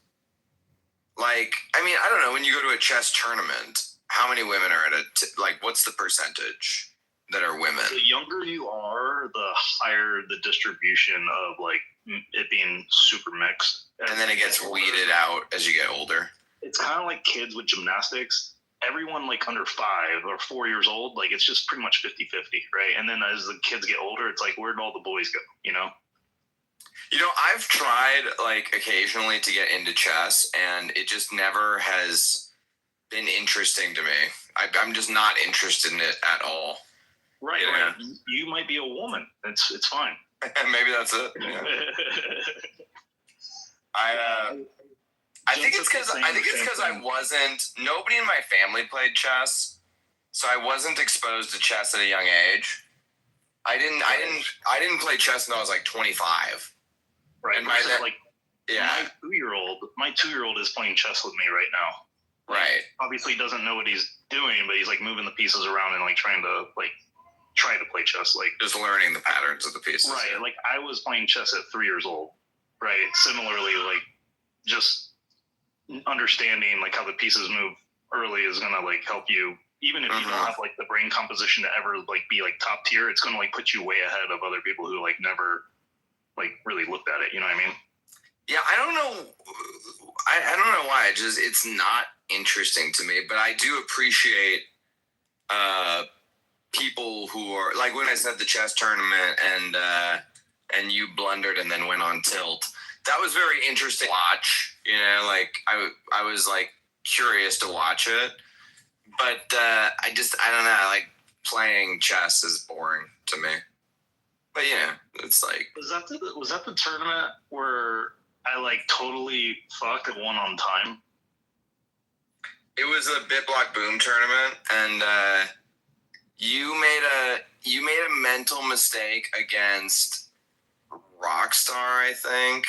Like, I mean, I don't know. When you go to a chess tournament, how many women are at like? What's the percentage that are women? The younger you are, the higher the distribution of like it being super mixed. And then it gets weeded out as you get older. It's kind of like kids with gymnastics. Everyone like under 5 or 4 years old, like it's just pretty much 50-50, right? And then as the kids get older, it's like, where'd all the boys go, you know? You know, I've tried like occasionally to get into chess and it just never has been interesting to me. I'm just not interested in it at all. Right, you know? Right. You might be a woman. It's fine. Maybe that's it. Yeah. I think it's because I wasn't. Nobody in my family played chess, so I wasn't exposed to chess at a young age. I didn't play chess until I was like 25. Right. And my 2-year-old is playing chess with me right now. Right. Obviously, he doesn't know what he's doing, but he's like moving the pieces around and like trying to play chess, like just learning the patterns of the pieces. Right. Yeah. Like I was playing chess at 3 years old. Right. Similarly, like just understanding like how the pieces move early is gonna like help you, even if you don't have like the brain composition to ever like be like top tier. It's gonna like put you way ahead of other people who like never like really looked at it. You know what I mean? Yeah, I don't know. I don't know why. It's not interesting to me, but I do appreciate people who are like when I said the chess tournament and you blundered and then went on tilt. That was very interesting to watch. Like I was like curious to watch it, but I don't know. Like playing chess is boring to me. But it's like was that the tournament where I like totally fucked and won on time? It was a Bit Block Boom tournament, and you made a mental mistake against Rockstar, I think,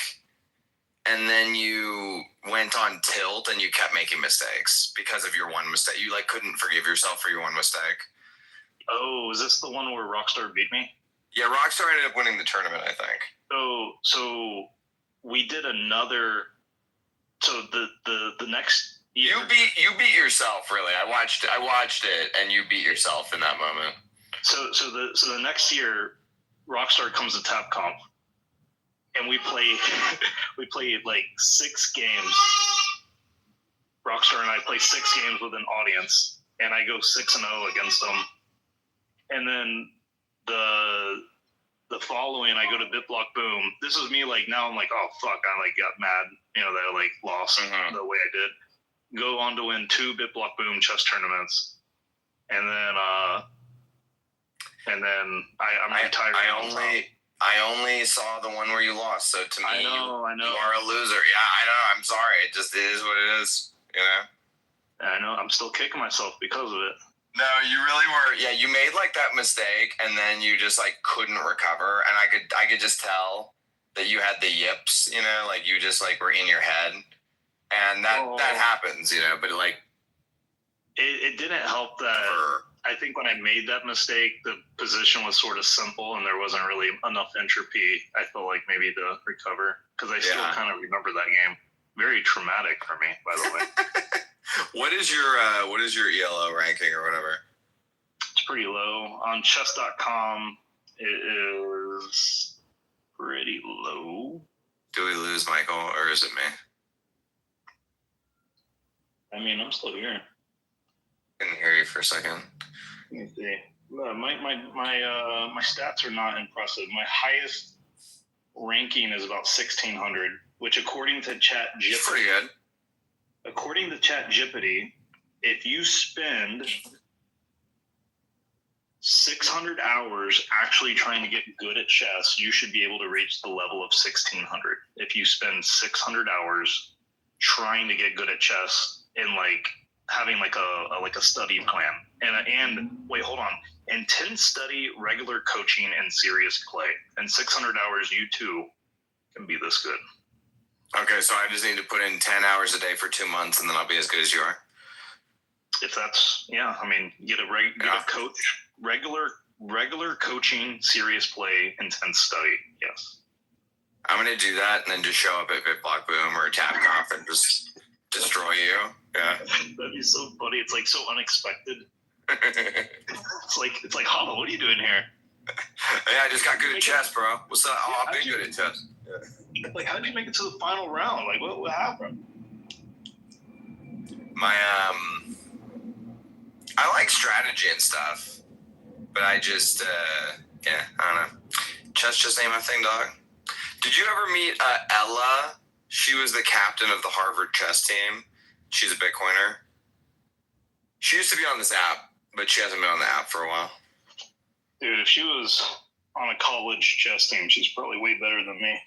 and then you went on tilt and you kept making mistakes because of your one mistake. You like couldn't forgive yourself for your one mistake. Oh, is this the one where Rockstar beat me? Yeah, Rockstar ended up winning the tournament, I think. So we did another. So the next year, you beat yourself. Really, I watched it, and you beat yourself in that moment. So the next year, Rockstar comes to TAPComp, and we play like 6 games. Rockstar and I play 6 games with an audience, and I go 6-0 against them. And then the following, I go to Bit Block Boom. This is me like now I'm like, oh fuck, I like got mad, that I like lost the way I did. Go on to win 2 Bit Block Boom chess tournaments, and then I'm retired. I only saw the one where you lost. So to me, I know. You are a loser. Yeah, I know. I'm sorry. It just is what it is. I know. I'm still kicking myself because of it. No, you really were. Yeah, you made like that mistake, and then you just like couldn't recover. And I could just tell that you had the yips. Like you just like were in your head, and that happens. But like it didn't help that. I think when I made that mistake, the position was sort of simple, and there wasn't really enough entropy. I felt like maybe to recover because I still kind of remember that game. Very traumatic for me, by the way. What is your ELO ranking or whatever? It's pretty low. On chess.com, it is pretty low. Do we lose Michael, or is it me? I mean, I'm still here. Couldn't hear you for a second. Let me see. My stats are not impressive. My highest ranking is about 1,600, which according to ChatGPT, pretty good. According to ChatGPT, if you spend 600 hours actually trying to get good at chess, you should be able to reach the level of 1,600. If you spend 600 hours trying to get good at chess and like having like a study plan and wait, hold on, intense study, regular coaching, and serious play, and 600 hours, you too can be this good. Okay, so I just need to put in 10 hours a day for 2 months, and then I'll be as good as you are. If that's I mean, get a coach, regular coaching, serious play, intense study. Yes, I'm gonna do that, and then just show up at Bit Block Boom or TAPComp and just destroy you. Yeah, that'd be so funny. It's like so unexpected. It's like, Hollow, what are you doing here? Yeah, I just got good at chess, bro. What's up? Oh, I've been good at chess. Yeah. Like, how did you make it to the final round? Like, what happened? I like strategy and stuff, but I just, I don't know. Chess just ain't my thing, dog. Did you ever meet Ella? She was the captain of the Harvard chess team. She's a Bitcoiner. She used to be on this app, but she hasn't been on the app for a while. Dude, if she was on a college chess team, she's probably way better than me.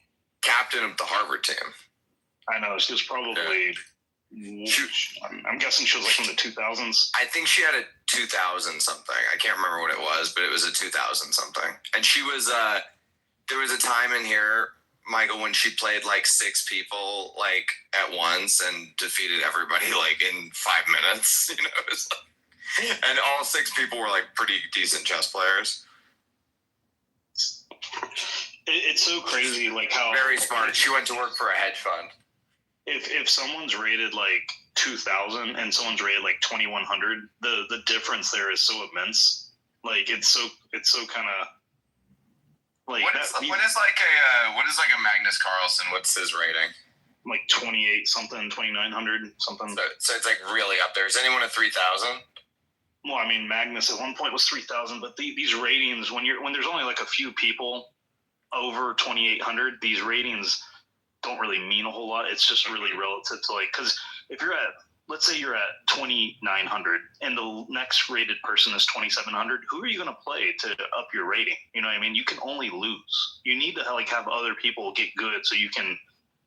Captain of the Harvard team. I know. She was probably... I'm guessing she was like in the 2000s. I think she had a 2000 something. I can't remember what it was, but it was a 2000 something. And she was... there was a time in here, Michael, when she played like 6 people like at once and defeated everybody like in 5 minutes. It was like, and all 6 people were like pretty decent chess players. It's so crazy, like how very smart. She went to work for a hedge fund. If someone's rated like 2,000 and someone's rated like 2,100, the difference there is so immense. Like it's so kind of like what is like a Magnus Carlsen? What's his rating? like 28 something, 2,900 something. So it's like really up there. Is anyone at 3,000? Well, I mean, Magnus at one point was 3,000, but these ratings, when there's only like a few people over 2,800, these ratings don't really mean a whole lot. It's just really relative to like, because if you're at, let's say you're at 2,900 and the next rated person is 2,700, who are you going to play to up your rating? You know what I mean? You can only lose. You need to like have other people get good so you can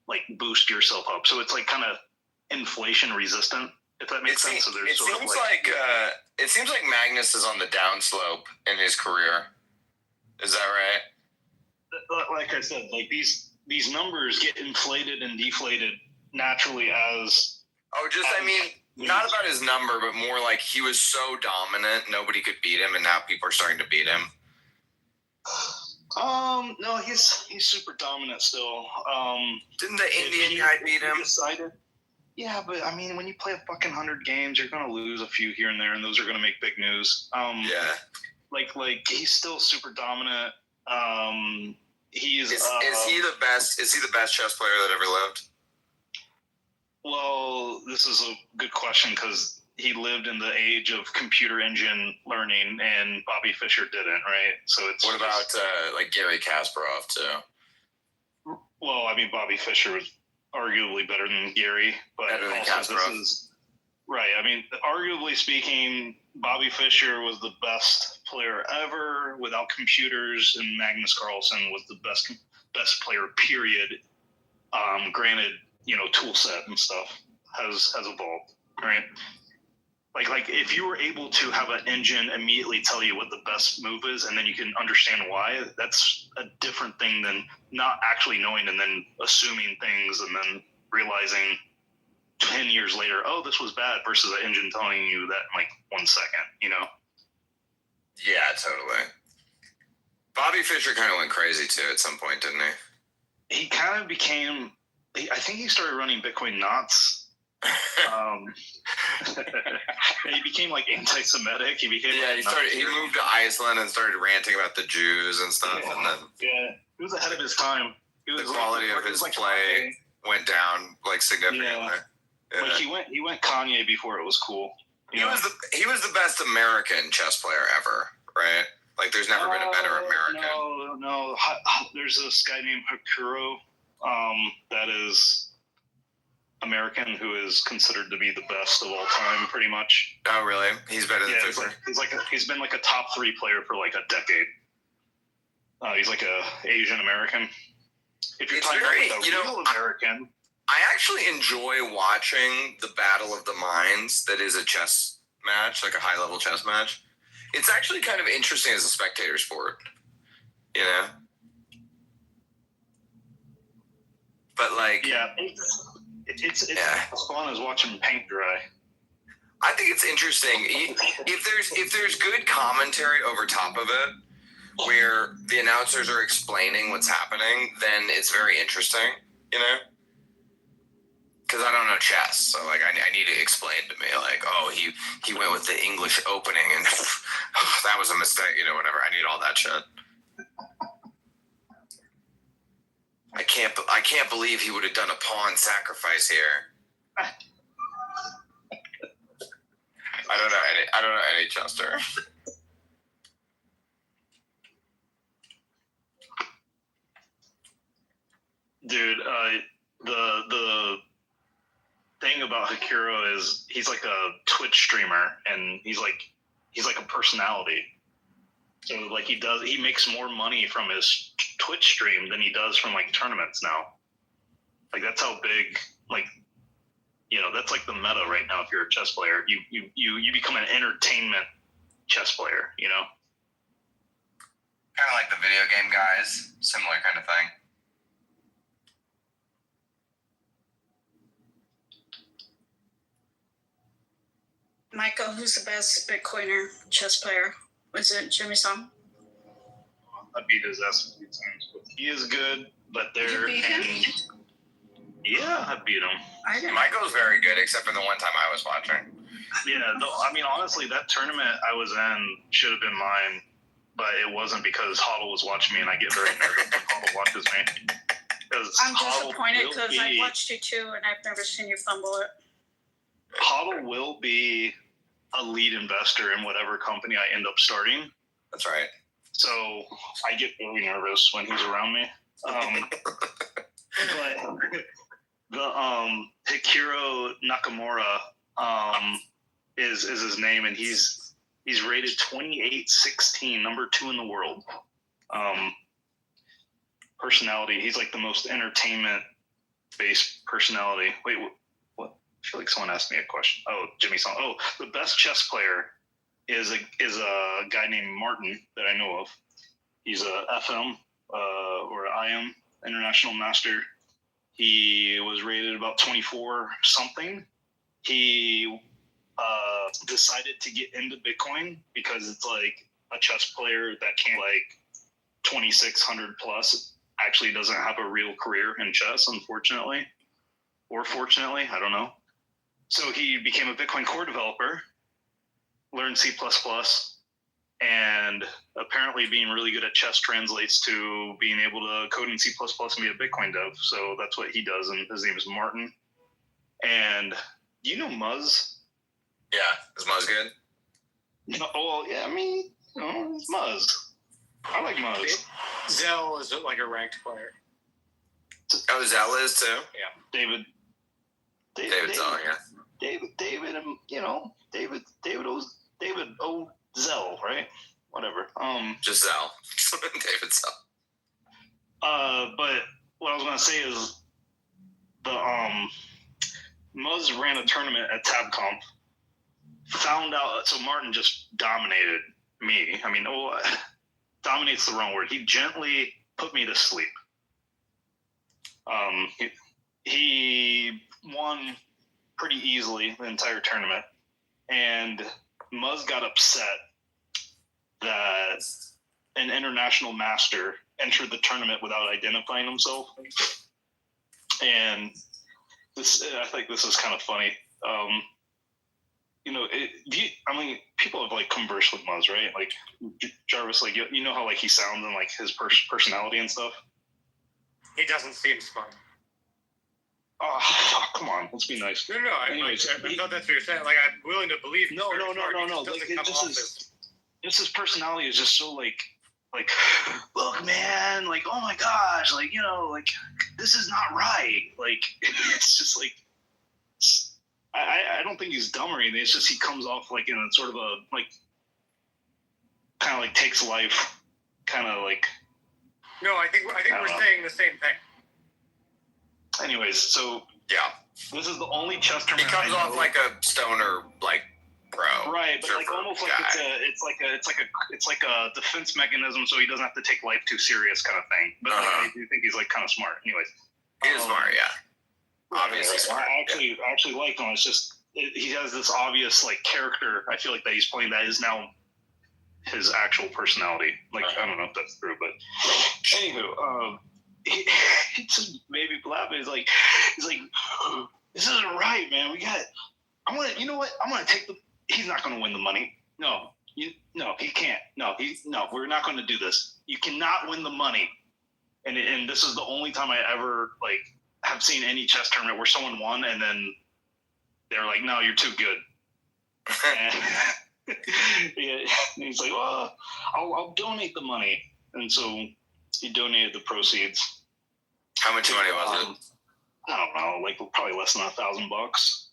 like boost yourself up. So it's like kind of inflation resistant, if that makes sense. So there's it seems like Magnus is on the downslope in his career. Is that right? Like I said, like these numbers get inflated and deflated naturally as. Oh, I mean, not about his number, but more like he was so dominant, nobody could beat him, and now people are starting to beat him. No, he's super dominant still. Didn't the Indian guy beat him? Decided. Yeah, but I mean, when you play a fucking 100 games, you're gonna lose a few here and there, and those are gonna make big news. Yeah. Like he's still super dominant. Is he the best? Is he the best chess player that ever lived? Well, this is a good question because he lived in the age of computer engine learning, and Bobby Fischer didn't, right? So it's. What about like Gary Kasparov too? Well, I mean, Bobby Fischer was arguably better than Gary, but better than also Kasparov. Right. I mean, arguably speaking, Bobby Fischer was the best player ever without computers, and Magnus Carlsen was the best player. Period. Granted, tool set and stuff has evolved, right? Like if you were able to have an engine immediately tell you what the best move is, and then you can understand why, that's a different thing than not actually knowing and then assuming things and then realizing 10 years later, oh, this was bad, versus an engine telling you that in like 1 second, Yeah, totally. Bobby Fischer kind of went crazy too at some point, didn't he? He kind of became, I think he started running Bitcoin knots. He became like anti-Semitic. He became he moved to Iceland and started ranting about the Jews and stuff. Yeah, and then he was ahead of his time. The quality of his play went down like significantly. Yeah. Like he went Kanye before it was cool. He was the best American chess player ever, right? Like there's never been a better American. No. There's this guy named Hakuro that is American, who is considered to be the best of all time, pretty much. Oh, really? He's better than Fischer? He's been like a top 3 player for like a decade. He's like a Asian American. If you're talking about a real American, I actually enjoy watching the Battle of the Minds. That is a chess match, like a high level chess match. It's actually kind of interesting as a spectator sport, But like, yeah. It's as fun as watching paint dry. I think it's interesting if there's good commentary over top of it, where the announcers are explaining what's happening, then it's very interesting, Because I don't know chess, so like I need to explain to me like, oh, he went with the English opening and that was a mistake, whatever. I need all that shit. I can't believe he would have done a pawn sacrifice here. I don't know any Chester. Dude, the thing about Hakuro is he's like a Twitch streamer, and he's like a personality. So like he makes more money from his Twitch stream than he does from like tournaments now. Like that's how big, like, that's like the meta right now. If you're a chess player, you become an entertainment chess player, Kind of like the video game guys, similar kind of thing. Michael, who's the best Bitcoiner chess player? Was it Jimmy Song? I beat his ass a few times, but he is good. But Did you beat him? Yeah, I beat him. I didn't. Michael's very good, except for the one time I was watching. Yeah, I mean, honestly, that tournament I was in should have been mine, but it wasn't because Huddle was watching me, and I get very nervous when Huddle watches me. I'm disappointed because I watched you too, and I've never seen you fumble it. Hodl will be a lead investor in whatever company I end up starting. That's right. So I get very nervous when he's around me. But the Hikiro Nakamura is his name, and he's rated 2816, number 2 in the world. Personality, he's like the most entertainment-based personality. Wait, what? I feel like someone asked me a question. Oh, Jimmy Song. Oh, the best chess player is a guy named Martin that I know of. He's a FM or IM international master. He was rated about 24 something. He decided to get into Bitcoin because it's like a chess player that can't like 2,600 plus actually doesn't have a real career in chess, unfortunately, or fortunately, I don't know. So he became a Bitcoin core developer, learned C++, and apparently being really good at chess translates to being able to code in C++ and be a Bitcoin dev. So that's what he does, and his name is Martin. And do you know Muzz? Yeah, is Muzz good? No, well, yeah, I mean, it's Muzz. I like Muzz. Zell is like a ranked player. Oh, Zell is too? Yeah. David Zell, yeah. David, Zell, right? Whatever. Just Zell. David Zell. But what I was gonna say is the Muzz ran a tournament at TabConf. Found out, so Martin just dominated me. I mean, dominate's the wrong word. He gently put me to sleep. He won pretty easily the entire tournament, and Muzz got upset that an international master entered the tournament without identifying himself. And I think this is kind of funny. People have like conversed with Muzz, right? Like Jarvis, like you know how like he sounds and like his personality and stuff. He doesn't seem smart. Oh, come on, let's be nice. No. I thought that's what you're saying. Like, I'm willing to believe. No. Just his personality is just so like, look, man, like, oh my gosh, like, like, this is not right. Like, it's just like, I don't think he's dumb or anything. It's just he comes off like in a sort of a like, kind of like takes life, kind of like. No, I think we're saying the same thing. Anyways, so yeah, this is the only chess tournament. He comes off like a stoner, like bro, right? But like almost like it's like a defense mechanism, so he doesn't have to take life too serious, kind of thing. But like, I do think he's like kind of smart. Anyways, he is smart, yeah. Obviously smart. I actually like him. It's just he has this obvious like character. I feel like that he's playing that is now his actual personality. Like I don't know if that's true, but anywho, he just made me laugh. He's like, this isn't right, man. You know what? I'm gonna take he's not gonna win the money. No, he can't. No, we're not gonna do this. You cannot win the money. And this is the only time I ever like have seen any chess tournament where someone won and then they're like, no, you're too good. And he's like, well, I'll donate the money. And so he donated the proceeds. How much money was it? I don't know, like probably less than $1,000.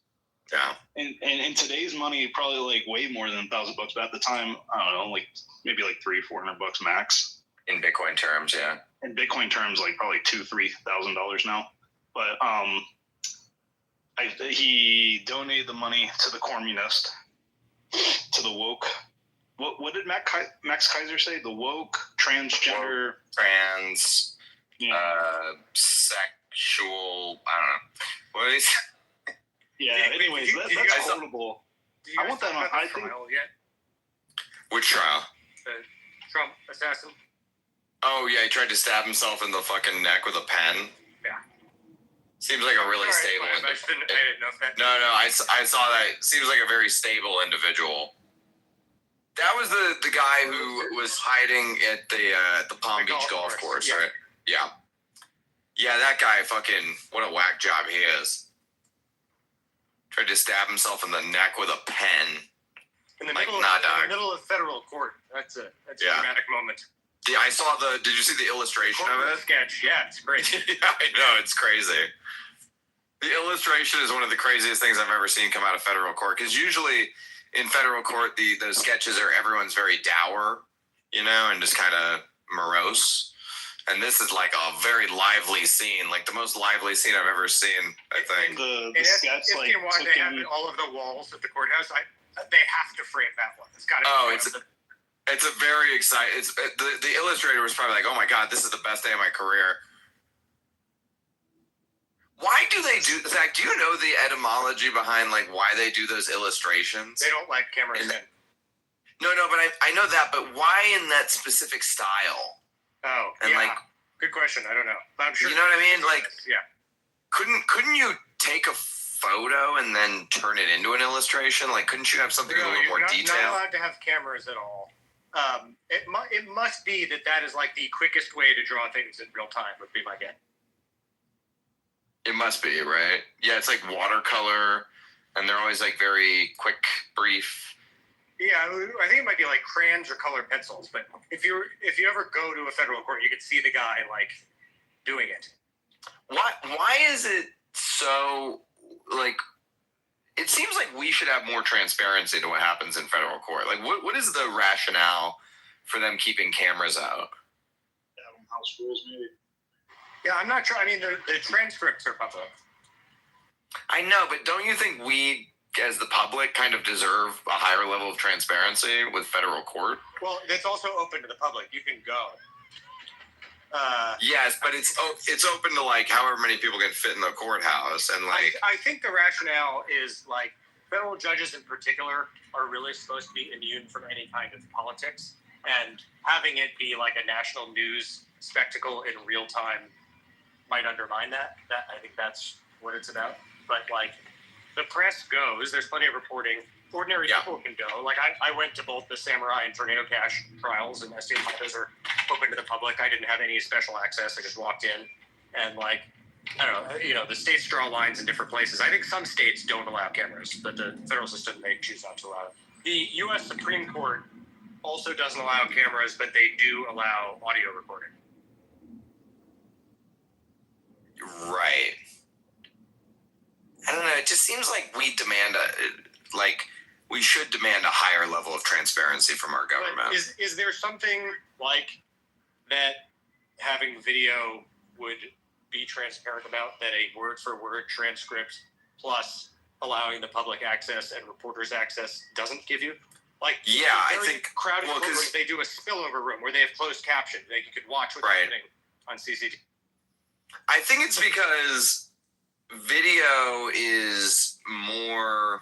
Yeah. And in today's money, probably like way more than $1,000. But at the time, I don't know, like maybe like $300-400 max. In Bitcoin terms, yeah. In Bitcoin terms, like probably $2,000-3,000 now. But he donated the money to the communist, to the woke. What did Max Kaiser say? The woke, transgender, trans, sexual. I don't know. What is? Yeah. Anyways, that's horrible. I want that on. I think. Which trial? The Trump assassin. Oh yeah, he tried to stab himself in the fucking neck with a pen. Yeah. Seems like a really stable. No, I saw that. Seems like a very stable individual. That was the guy who was hiding at the Palm Beach golf course, right? Yeah. Yeah, that guy fucking, what a whack job he is. Tried to stab himself in the neck with a pen. In the, like, middle, nah, of, dog. in the middle of federal court. That's a Yeah. dramatic moment. Yeah, I saw did you see the illustration of it? Sketch, yeah, it's great. Yeah, I know, it's crazy. The illustration is one of the craziest things I've ever seen come out of federal court, because usually in federal court, those sketches are everyone's very dour, you know, and just kind of morose. And this is like a very lively scene, like the most lively scene I've ever seen, I think. The sketch, like, they have all of the walls at the courthouse. They have to frame that one. It's got to. Oh, it's a very exciting. The illustrator was probably like, "Oh my god, this is the best day of my career." Why do they do, Zach? Do you know the etymology behind like why they do those illustrations? They don't like cameras in. No, but I know that. But why in that specific style? Oh, and yeah. Good question. I don't know. But I'm sure. You know what I mean? Like, yeah. Couldn't you take a photo and then turn it into an illustration? Like, couldn't you have something a little more detailed? Not allowed to have cameras at all. It must be that is like the quickest way to draw things in real time. Would be my guess. It must be, right? Yeah, it's like watercolor, and they're always like very quick, brief. Yeah, I think it might be like crayons or colored pencils. But if you ever go to a federal court, you can see the guy like doing it. Why is it so like? It seems like we should have more transparency to what happens in federal court. Like, what is the rationale for them keeping cameras out? House rules, maybe. Yeah, I'm not sure. I mean, the transcripts are public. I know, but don't you think we, as the public, kind of deserve a higher level of transparency with federal court? Well, it's also open to the public. You can go. Yes, but it's open to like however many people can fit in the courthouse, and like I think the rationale is like federal judges in particular are really supposed to be immune from any kind of politics, and having it be like a national news spectacle in real time might undermine that. I think that's what it's about. But like the press goes, there's plenty of reporting. Ordinary people can go. Like I went to both the Samurai and Tornado Cash trials, and I see those are open to the public. I didn't have any special access. I just walked in, and like I don't know, you know, the states draw lines in different places. I think some states don't allow cameras, but the federal system may choose not to allow it. The U.S. Supreme Court also doesn't allow cameras, but they do allow audio recording. Right. I don't know. It just seems like we should demand a higher level of transparency from our government. But is there something like that having video would be transparent about, that a word-for-word transcript plus allowing the public access and reporters access doesn't give you? Like, yeah, I think crowded courtrooms, they do a spillover room where they have closed caption. You could watch what's happening on CCTV. I think it's because video is more.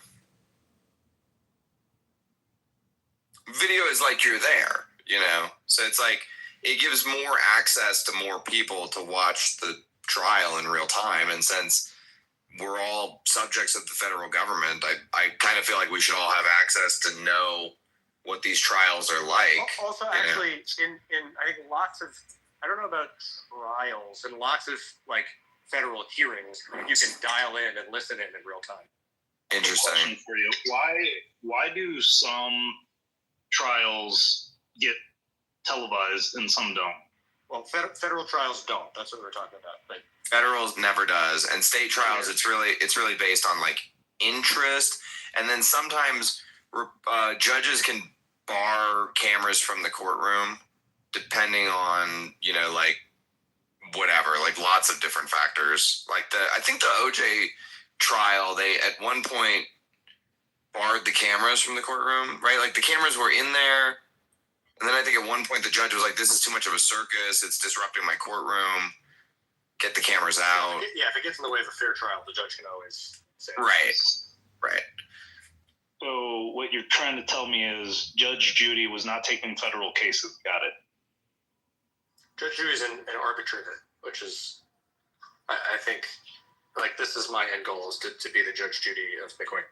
Video is like you're there, you know? So it's like it gives more access to more people to watch the trial in real time. And since we're all subjects of the federal government, I kind of feel like we should all have access to know what these trials are like. Also, actually, in I think lots of, I don't know about trials, and lots of like federal hearings, you can dial in and listen in real time. Interesting. Question for you: Why do some trials get televised and some don't? Well, federal trials don't. That's what we're talking about. But federal never does, and state trials, it's really based on like interest, and then sometimes judges can bar cameras from the courtroom depending on, you know, like whatever, like lots of different factors. Like I think the OJ trial, they at one point barred the cameras from the courtroom, right? Like the cameras were in there, and then I think at one point the judge was like, "This is too much of a circus. It's disrupting my courtroom. Get the cameras out." Yeah, if it gets in the way of a fair trial, the judge can always say. Right. So what you're trying to tell me is Judge Judy was not taking federal cases. Got it. Judge Judy is an arbitrator, which is, I think, like this is my end goal, is to be the Judge Judy of Bitcoin.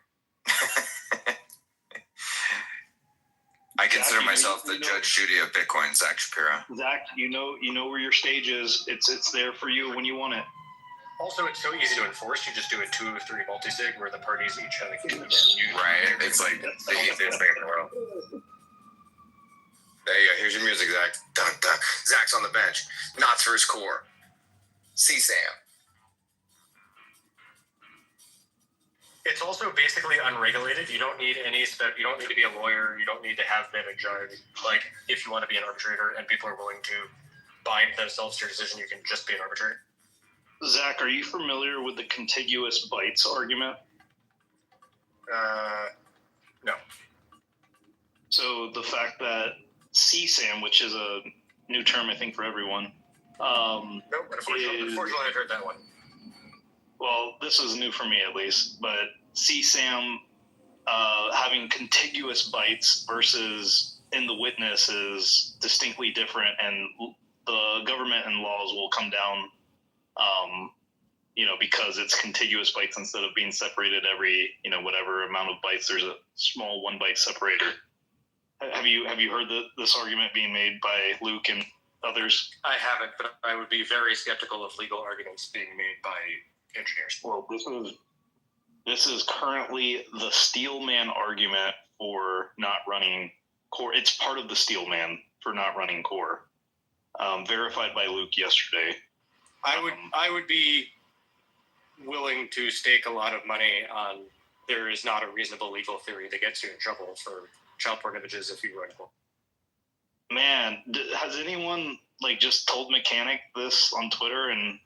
I consider myself the Judge Judy of Bitcoin, Zach Shapiro. Zach, you know where your stage is. It's there for you when you want it. Also, it's so easy to enforce. You just do a 2 or 3 multi-sig where the parties each have a key. Right. It's like the easiest thing in the world. There you go. Here's your music, Zach. Dun, dun. Zach's on the bench. Knott's first core. CSAM. It's also basically unregulated. You don't need you don't need to be a lawyer. You don't need to have been a judge. Like, if you want to be an arbitrator and people are willing to bind themselves to your decision, you can just be an arbitrator. Zach, are you familiar with the contiguous bytes argument? No. So the fact that CSAM, which is a new term I think for everyone, Nope, unfortunately I've heard that one. Well, this is new for me at least, but CSAM having contiguous bytes versus in the witness is distinctly different, and the government and laws will come down, because it's contiguous bytes instead of being separated every, whatever amount of bytes. There's a small 1 byte separator. Have you heard this argument being made by Luke and others? I haven't, but I would be very skeptical of legal arguments being made by engineers. Well, this is currently the Steelman argument for not running core. It's part of the Steelman for not running core, verified by Luke yesterday. I would be willing to stake a lot of money on there is not a reasonable legal theory that gets you in trouble for child porn images if you run core. Man, has anyone just told Mechanic this on Twitter? And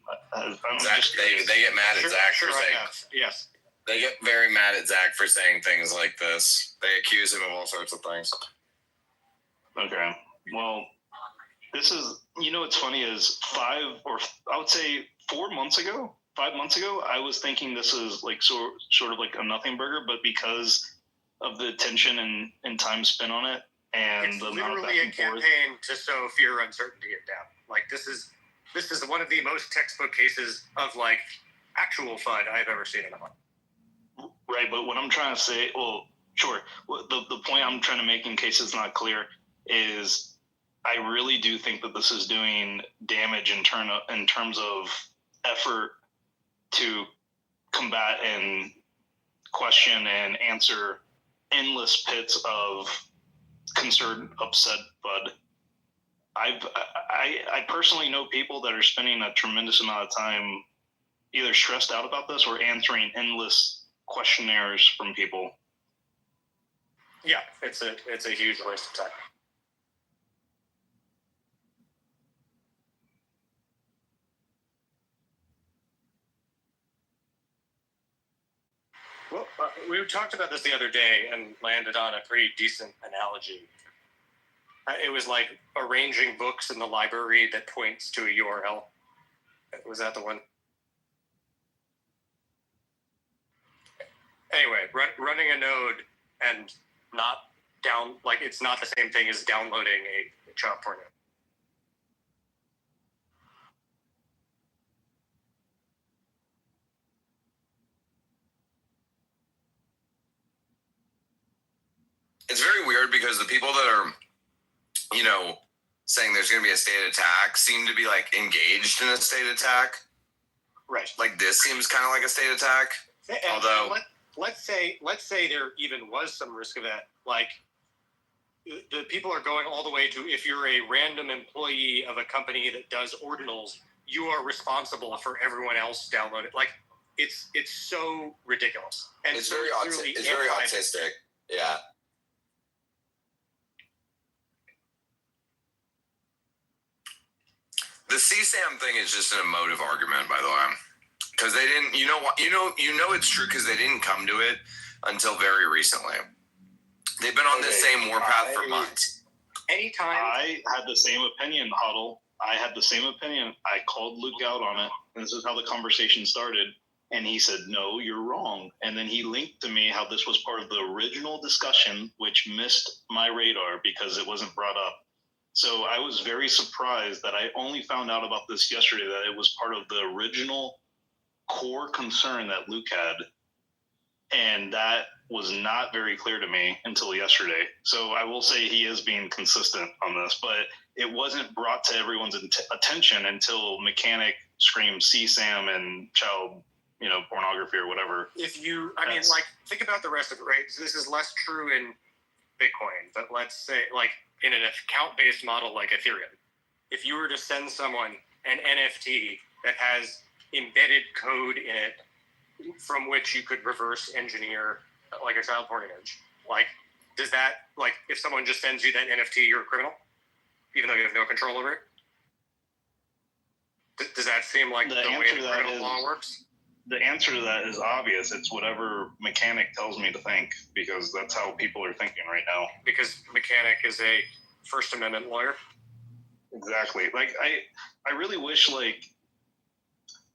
Zach, they get mad at Zach for saying. Yes. They get very mad at Zach for saying things like this. They accuse him of all sorts of things. Okay. Well, this is, what's funny is 5 months ago, I was thinking this is sort of like a nothing burger, but because of the attention and time spent on it, and it's the literally a campaign to sow fear, uncertainty, and doubt. Like, this is one of the most textbook cases of actual FUD I've ever seen in my life. Right, but what I'm trying to say, well, sure. The point I'm trying to make, in case it's not clear, is I really do think that this is doing damage in terms of effort to combat and question and answer endless pits of concerned, upset FUD. I personally know people that are spending a tremendous amount of time either stressed out about this or answering endless questionnaires from people. Yeah, it's a huge waste of time. Well, we talked about this the other day and landed on a pretty decent analogy. It was like arranging books in the library that points to a URL. Was that the one? Anyway, running a node and not it's not the same thing as downloading a child porn. It's very weird because the people that are, saying there's going to be a state attack seem to be engaged in a state attack. Right. This seems kind of like a state attack. And although let's say there even was some risk of that. The people are going all the way to, if you're a random employee of a company that does ordinals, you are responsible for everyone else downloading. It's so ridiculous. And it's very autistic. Yeah. The CSAM thing is just an emotive argument, by the way, because they didn't. It's true because they didn't come to it until very recently. They've been on this same warpath for months. Anytime. I had the same opinion, Huddle. I had the same opinion. I called Luke out on it. And this is how the conversation started. And he said, no, you're wrong. And then he linked to me how this was part of the original discussion, which missed my radar because it wasn't brought up. So I was very surprised that I only found out about this yesterday, that it was part of the original core concern that Luke had. And that was not very clear to me until yesterday. So I will say he is being consistent on this, but it wasn't brought to everyone's attention until Mechanic screamed CSAM and child, pornography or whatever. Think about the rest of it, right? So this is less true in Bitcoin, but let's say, like, in an account-based model like Ethereum, if you were to send someone an NFT that has embedded code in it from which you could reverse engineer, like, a child porn image, like, does that, like, if someone just sends you that NFT, you're a criminal, even though you have no control over it? Does that seem like the way the criminal law works? The answer to that is obvious. It's whatever Mechanic tells me to think, because that's how people are thinking right now. Because Mechanic is a First Amendment lawyer? Exactly. Like, I really wish, like...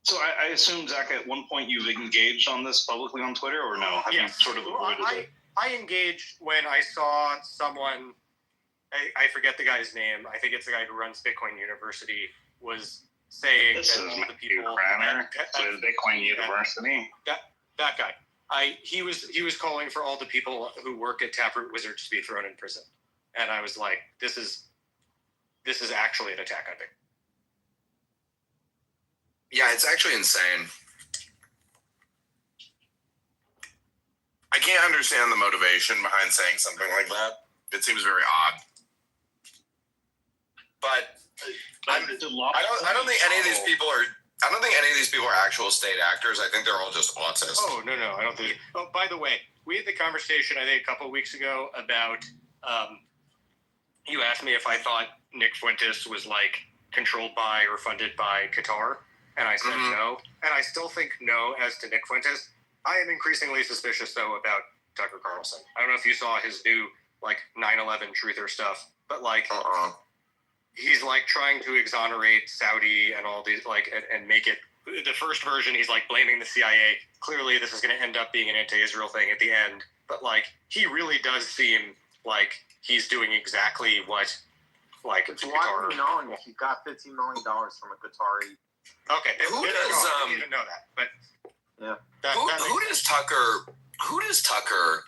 So I assume, Zach, at one point you've engaged on this publicly on Twitter, or no? Have you sort of avoided it? I engaged when I saw someone... I forget the guy's name. I think it's the guy who runs Bitcoin University, was saying this that is all the people with Bitcoin University. That guy. He was calling for all the people who work at Taproot Wizards to be thrown in prison, and I was like, this is actually an attack on Bitcoin. Yeah, it's actually insane. I can't understand the motivation behind saying something like that. It seems very odd. But I don't think any of these people are. I don't think any of these people are actual state actors. I think they're all just autists. Oh no, I don't think. Oh, by the way, we had the conversation I think a couple of weeks ago about. You asked me if I thought Nick Fuentes was like controlled by or funded by Qatar, and I said no. And I still think no as to Nick Fuentes. I am increasingly suspicious though about Tucker Carlson. I don't know if you saw his new like 9/11 truther stuff, but like. He's like trying to exonerate Saudi and all these and make it the first version. He's like blaming the CIA. Clearly, this is going to end up being an anti-Israel thing at the end. But like, he really does seem like he's doing exactly what it's widely known he got $15 million from a Qatari. Okay, who does I didn't even know that, but yeah, who does Tucker?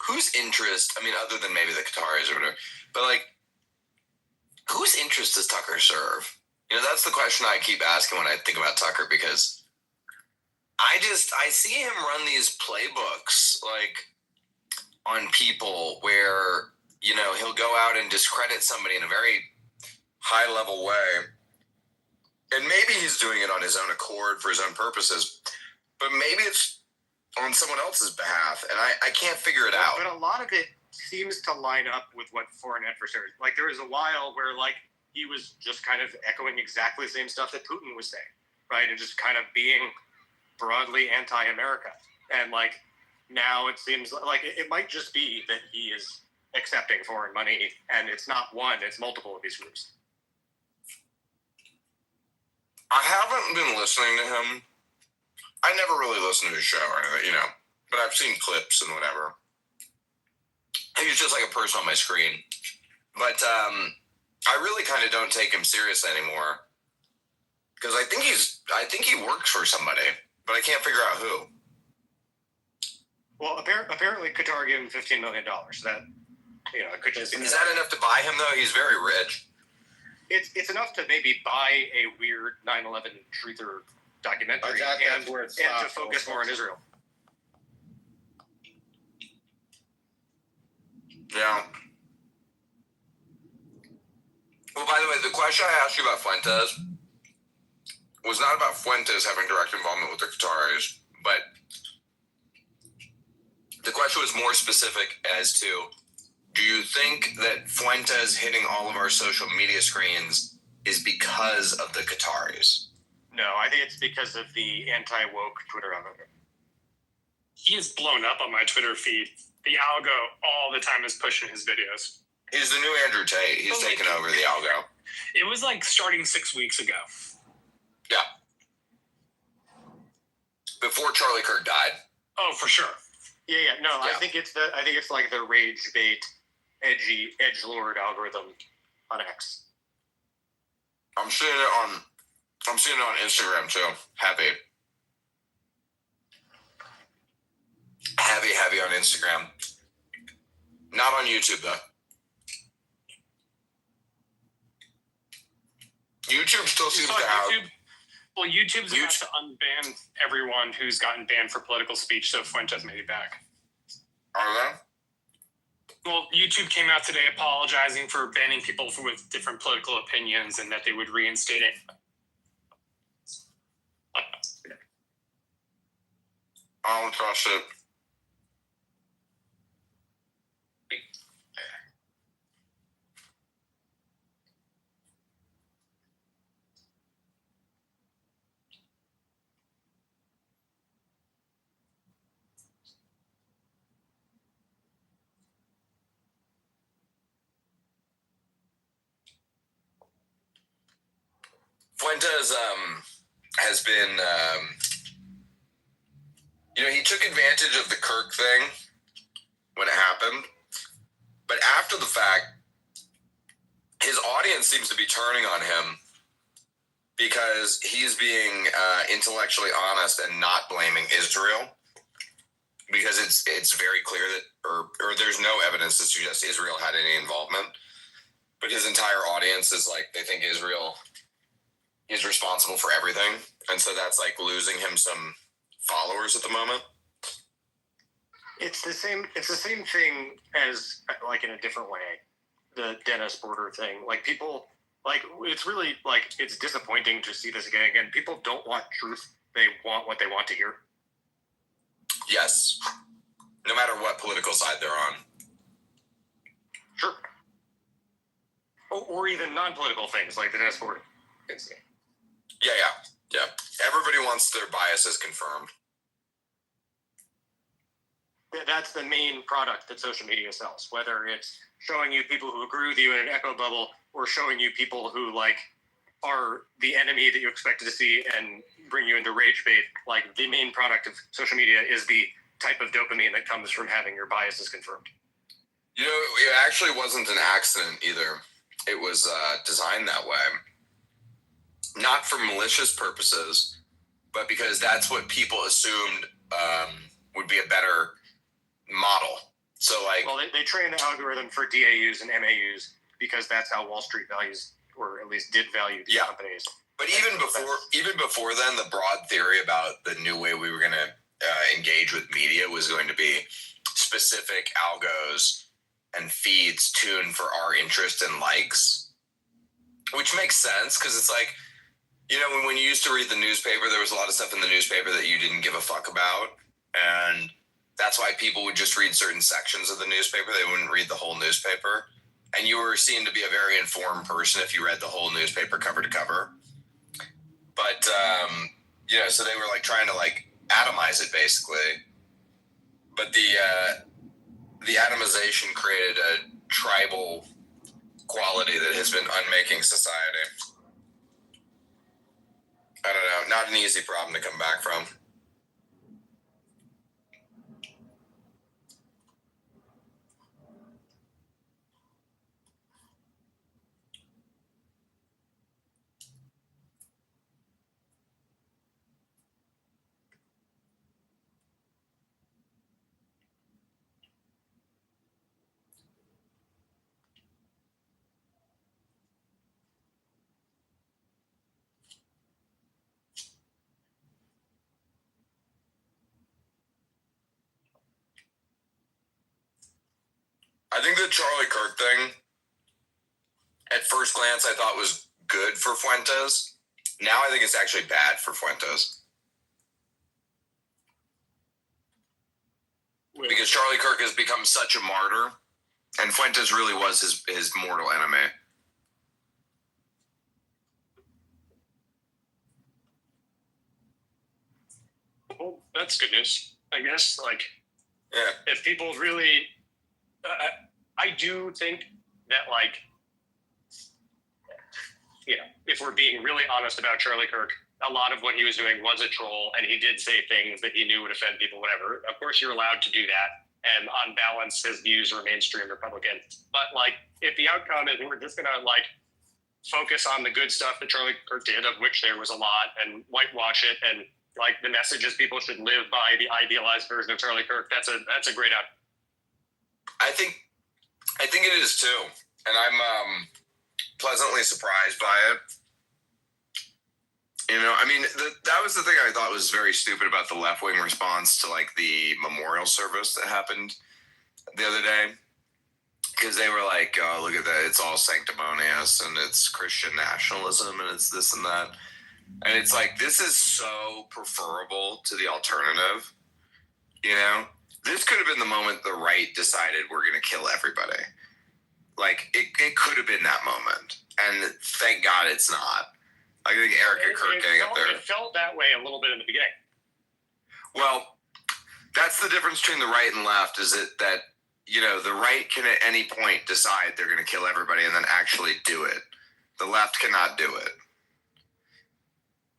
Whose interest? I mean, other than maybe the Qataris or whatever, but like. Whose interest does Tucker serve? That's the question I keep asking when I think about Tucker, because I see him run these playbooks like on people where, he'll go out and discredit somebody in a very high level way. And maybe he's doing it on his own accord for his own purposes, but maybe it's on someone else's behalf. And I can't figure it out. But a lot of it seems to line up with what foreign adversaries, like there was a while where like he was just kind of echoing exactly the same stuff that Putin was saying, right? And just kind of being broadly anti-America. And like now it seems like it might just be that he is accepting foreign money, and it's not one, it's multiple of these groups. I haven't been listening to him. I never really listened to his show or anything, but I've seen clips and whatever. He's just like a person on my screen. But I really kind of don't take him seriously anymore. Because I think he works for somebody, but I can't figure out who. Well, apparently Qatar gave him $15 million. That, it could just... Is that enough to buy him, though? He's very rich. It's enough to maybe buy a weird 9/11 truther documentary and to focus more on Israel. Yeah. Well, by the way, the question I asked you about Fuentes was not about Fuentes having direct involvement with the Qataris, but the question was more specific as to, do you think that Fuentes hitting all of our social media screens is because of the Qataris? No, I think it's because of the anti-woke Twitter algorithm. He is blown up on my Twitter feed. The algo all the time is pushing his videos. He's the new Andrew Tate. He's taken over the algo. It was like starting 6 weeks ago. Yeah. Before Charlie Kirk died. Oh, for sure. Yeah. No, yeah. I think it's like the rage bait, edgy edgelord algorithm on X. I'm seeing it on Instagram too. Happy. Heavy on Instagram. Not on YouTube, though. YouTube still seems to have... Well, YouTube's about to unban everyone who's gotten banned for political speech, so Fuentes may be back. Are they? Well, YouTube came out today apologizing for banning people with different political opinions and that they would reinstate it. I don't trust it. Fuentes has been, he took advantage of the Kirk thing when it happened, but after the fact, his audience seems to be turning on him because he's being intellectually honest and not blaming Israel, because it's very clear that, or there's no evidence to suggest Israel had any involvement, but his entire audience is like, they think Israel is responsible for everything, and so that's like losing him some followers at the moment. It's the same thing as, like, in a different way, the Dennis border thing. Like, people, like, it's really, like, it's disappointing to see this again. Again, people don't want truth. They want what they want to hear. Yes. No matter what political side they're on. Sure. Or even non-political things, like the Dennis border. Yeah. Everybody wants their biases confirmed. That's the main product that social media sells, whether it's showing you people who agree with you in an echo bubble or showing you people who, like, are the enemy that you expected to see and bring you into rage bait. Like, the main product of social media is the type of dopamine that comes from having your biases confirmed. You know, it actually wasn't an accident either. It was designed that way. Not for malicious purposes, but because that's what people assumed would be a better model. So, like, well, they train the algorithm for DAUs and MAUs because that's how Wall Street values, or at least did value these companies. But even before then, the broad theory about the new way we were going to engage with media was going to be specific algos and feeds tuned for our interest and likes, which makes sense because it's like, you know, when you used to read the newspaper, there was a lot of stuff in the newspaper that you didn't give a fuck about, and that's why people would just read certain sections of the newspaper. They wouldn't read the whole newspaper. And you were seen to be a very informed person if you read the whole newspaper cover to cover. But, so they were like trying to like atomize it basically. But the atomization created a tribal quality that has been unmaking society. I don't know, not an easy problem to come back from. I think the Charlie Kirk thing, at first glance, I thought was good for Fuentes. Now I think it's actually bad for Fuentes. Because Charlie Kirk has become such a martyr, and Fuentes really was his mortal enemy. Well, that's good news, I guess. Like, yeah. If people really... I do think that, like, if we're being really honest about Charlie Kirk, a lot of what he was doing was a troll, and he did say things that he knew would offend people, whatever. Of course, you're allowed to do that, and on balance, his views are mainstream Republican. But, like, if the outcome is we're just going to, like, focus on the good stuff that Charlie Kirk did, of which there was a lot, and whitewash it, and like the messages people should live by, the idealized version of Charlie Kirk. That's a great out. I think it is too, and I'm pleasantly surprised by it. You know, I mean, that was the thing I thought was very stupid about the left-wing response to like the memorial service that happened the other day, because they were like, "Oh, look at that! It's all sanctimonious, and it's Christian nationalism, and it's this and that." And it's like, this is so preferable to the alternative. You know, this could have been the moment the right decided we're going to kill everybody. Like, it could have been that moment. And thank God it's not. I think Eric and Kirk getting up there. It felt that way a little bit in the beginning. Well, that's the difference between the right and left, is that, you know, the right can at any point decide they're going to kill everybody and then actually do it. The left cannot do it.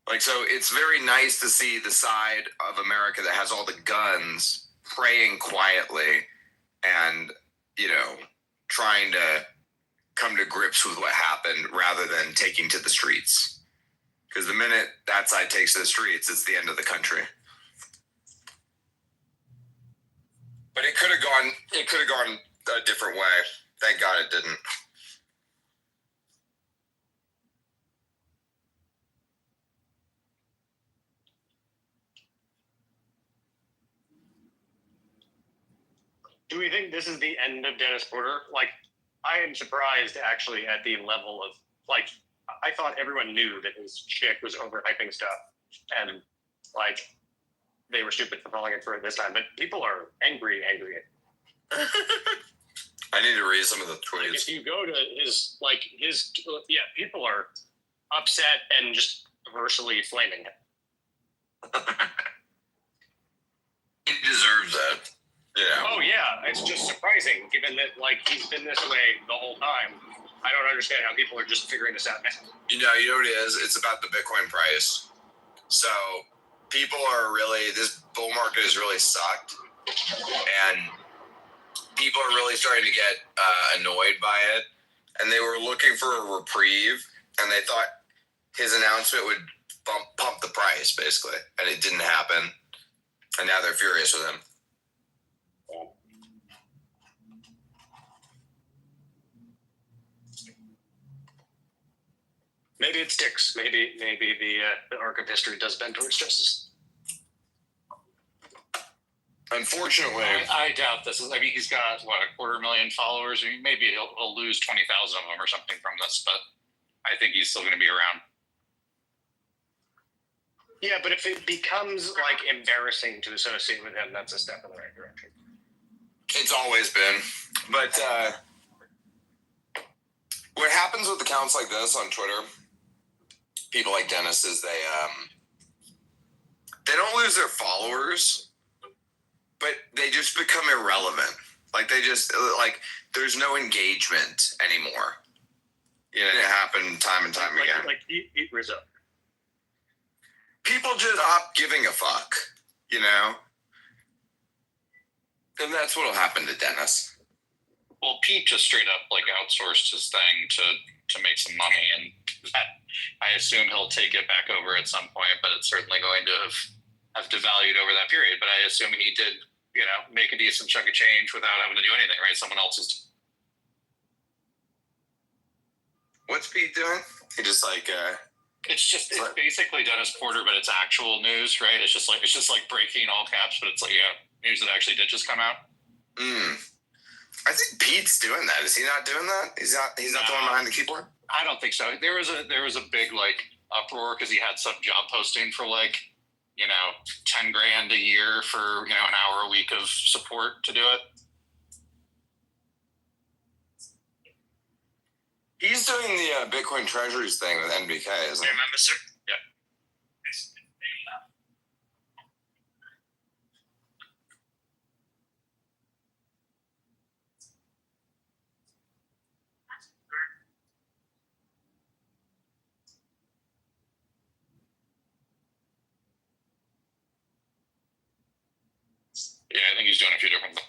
Like, so it's very nice to see the side of America that has all the guns praying quietly and, you know, trying to come to grips with what happened rather than taking to the streets. Because the minute that side takes to the streets, it's the end of the country. But it could have gone a different way. Thank God it didn't. Do we think this is the end of Dennis Porter? Like, I am surprised actually at the level of, like, I thought everyone knew that his chick was overhyping stuff and like they were stupid for falling for it this time, but people are angry. I need to read some of the tweets. Like, if you go to his people are upset and just universally flaming him. He deserves it. Yeah. Oh yeah, it's just surprising given that like he's been this way the whole time. I don't understand how people are just figuring this out now. You know what it is? It's about the Bitcoin price. So people are really, this bull market has really sucked, and people are really starting to get annoyed by it, and they were looking for a reprieve, and they thought his announcement would pump the price basically, and it didn't happen, and now they're furious with him. Maybe it sticks. Maybe the arc of history does bend towards justice. Unfortunately, I doubt this. I mean, he's got what, 250,000 followers. I mean, maybe he'll lose 20,000 of them or something from this, but I think he's still going to be around. Yeah, but if it becomes like embarrassing to associate with him, that's a step in the right direction. It's always been, but what happens with accounts like this on Twitter, people like Dennis, is they don't lose their followers, but they just become irrelevant. Like they just there's no engagement anymore. You know, it happened time and time again. Like eat Rizzo. People just stop giving a fuck, you know, and that's what'll happen to Dennis. Well, Pete just straight up like outsourced his thing to make some money, and that, I assume he'll take it back over at some point, but it's certainly going to have devalued over that period. But I assume he did, you know, make a decent chunk of change without having to do anything, right? Someone else is. What's Pete doing? He just like it's basically Dennis Porter, but it's actual news, right? It's just like breaking all caps, but it's like news that actually did just come out. I think Pete's doing that. Is he not doing that? He's not the one behind the keyboard? I don't think so. There was a big like uproar because he had some job posting for like, you know, $10,000 a year for, you know, an hour a week of support to do it. He's doing the Bitcoin Treasuries thing with NBK, isn't he? Remember, sir? Yeah. Yeah, I think he's doing a few different things.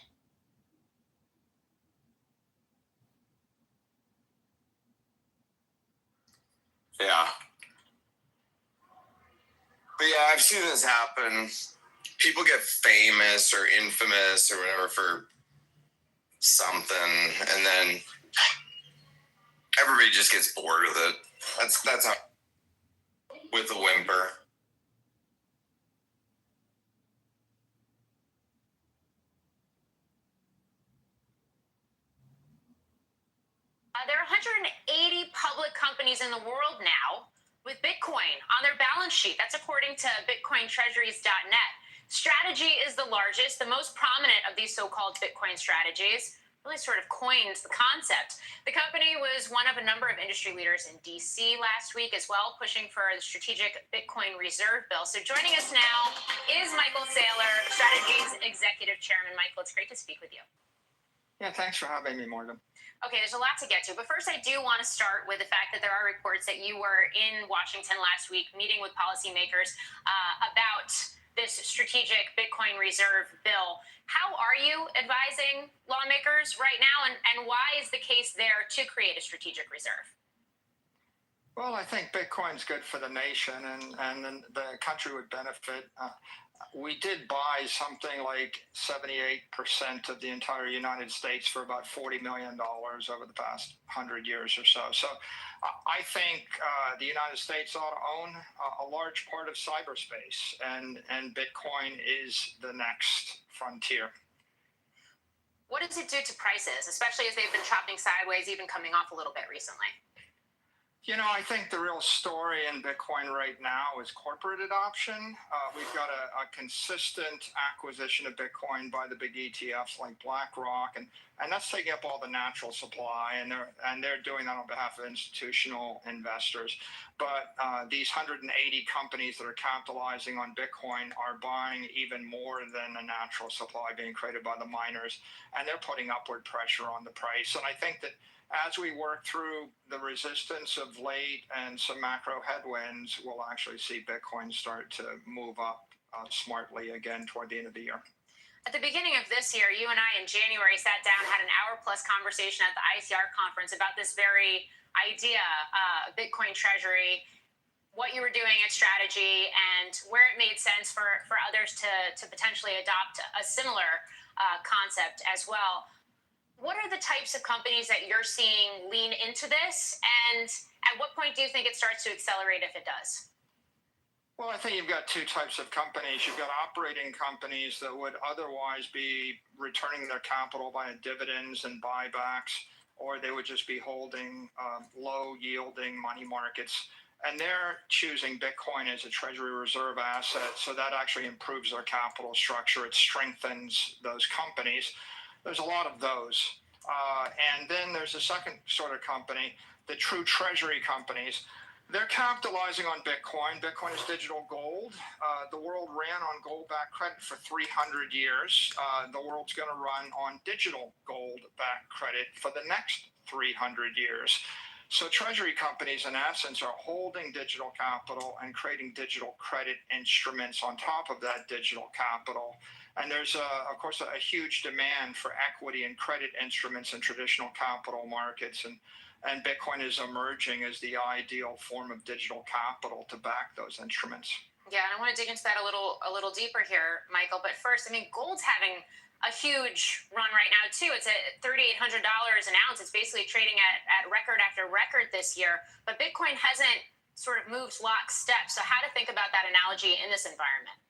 Yeah. But yeah, I've seen this happen. People get famous or infamous or whatever for something, and then everybody just gets bored with it. That's how, with a whimper. There are 180 public companies in the world now with Bitcoin on their balance sheet. That's according to BitcoinTreasuries.net. Strategy is the largest, the most prominent of these so-called Bitcoin strategies. Really sort of coined the concept. The company was one of a number of industry leaders in DC last week as well, pushing for the strategic Bitcoin reserve bill. So joining us now is Michael Saylor, Strategy's executive chairman. Michael, it's great to speak with you. Yeah, thanks for having me, Morgan. Okay, there's a lot to get to, but first I do want to start with the fact that there are reports that you were in Washington last week meeting with policymakers about this strategic Bitcoin reserve bill. How are you advising lawmakers right now, and why is the case there to create a strategic reserve? Well, I think Bitcoin's good for the nation, and the country would benefit. We did buy something like 78% of the entire United States for about $40 million over the past 100 years or so. So I think the United States ought to own a large part of cyberspace, and Bitcoin is the next frontier. What does it do to prices, especially as they've been chopping sideways, even coming off a little bit recently? You know, I think the real story in Bitcoin right now is corporate adoption. We've got a consistent acquisition of Bitcoin by the big ETFs like BlackRock, and that's taking up all the natural supply, and they're doing that on behalf of institutional investors. But these 180 companies that are capitalizing on Bitcoin are buying even more than the natural supply being created by the miners, and they're putting upward pressure on the price. And I think that as we work through the resistance of late and some macro headwinds, we'll actually see Bitcoin start to move up smartly again toward the end of the year. At the beginning of this year, you and I in January sat down, had an hour-plus conversation at the ICR conference about this very idea, Bitcoin treasury, what you were doing at Strategy, and where it made sense for others to potentially adopt a similar concept as well. What are the types of companies that you're seeing lean into this, and at what point do you think it starts to accelerate if it does? Well, I think you've got two types of companies. You've got operating companies that would otherwise be returning their capital via dividends and buybacks, or they would just be holding low-yielding money markets. And they're choosing Bitcoin as a treasury reserve asset, so that actually improves their capital structure. It strengthens those companies. There's a lot of those. And then there's a second sort of company, the true treasury companies. They're capitalizing on Bitcoin. Bitcoin is digital gold. The world ran on gold-backed credit for 300 years. The world's going to run on digital gold-backed credit for the next 300 years. So treasury companies, in essence, are holding digital capital and creating digital credit instruments on top of that digital capital. And there's, of course, a huge demand for equity and credit instruments in traditional capital markets. And Bitcoin is emerging as the ideal form of digital capital to back those instruments. Yeah, and I want to dig into that a little deeper here, Michael. But first, I mean, gold's having a huge run right now, too. It's at $3,800 an ounce. It's basically trading at record after record this year. But Bitcoin hasn't sort of moved lockstep. So how to think about that analogy in this environment?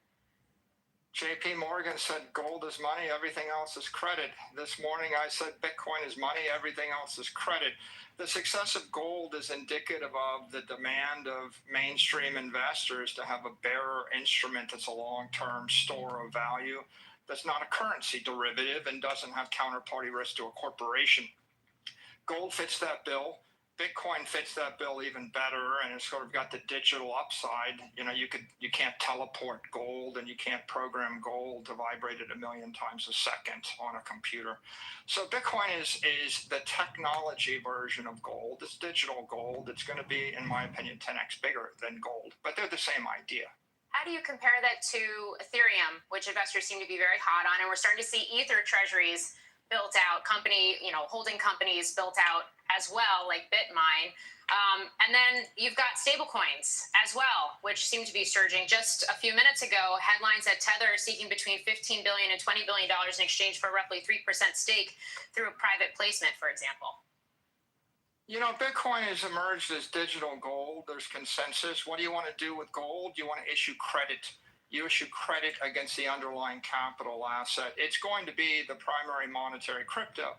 JP Morgan said gold is money, everything else is credit. This morning I said Bitcoin is money, everything else is credit. The success of gold is indicative of the demand of mainstream investors to have a bearer instrument that's a long-term store of value, that's not a currency derivative and doesn't have counterparty risk to a corporation. Gold fits that bill. Bitcoin fits that bill even better, and it's sort of got the digital upside. You know, you can't teleport gold, and you can't program gold to vibrate at 1 million times a second on a computer. So Bitcoin is the technology version of gold. It's digital gold. It's going to be, in my opinion, 10x bigger than gold, but they're the same idea. How do you compare that to Ethereum, which investors seem to be very hot on, and we're starting to see Ether treasuries built out, holding companies built out as well, like BitMine. And then you've got stablecoins as well, which seem to be surging. Just a few minutes ago, headlines that Tether are seeking between $15 billion and $20 billion in exchange for roughly 3% stake through a private placement, for example. You know, Bitcoin has emerged as digital gold. There's consensus. What do you want to do with gold? You want to issue credit. You issue credit against the underlying capital asset. It's going to be the primary monetary crypto.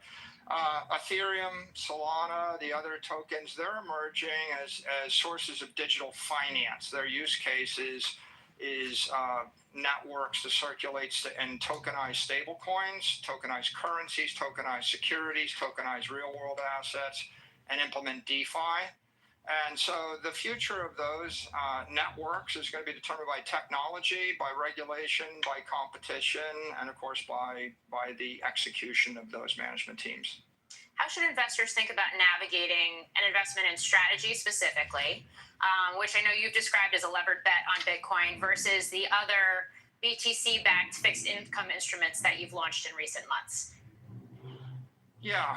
Ethereum, Solana, the other tokens, they're emerging as sources of digital finance. Their use case is networks to circulate and tokenize stable coins, tokenize currencies, tokenize securities, tokenize real-world assets, and implement DeFi. And so the future of those networks is going to be determined by technology, by regulation, by competition, and of course by the execution of those management teams. How should investors think about navigating an investment in strategy specifically, which I know you've described as a levered bet on Bitcoin, versus the other BTC-backed fixed income instruments that you've launched in recent months? Yeah.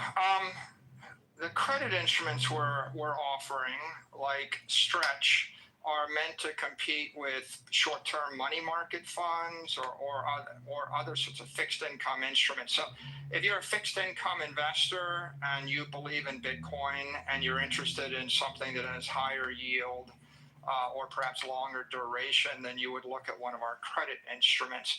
The credit instruments we're offering, like Stretch, are meant to compete with short-term money market funds or other sorts of fixed income instruments. So if you're a fixed income investor and you believe in Bitcoin and you're interested in something that has higher yield or perhaps longer duration, then you would look at one of our credit instruments.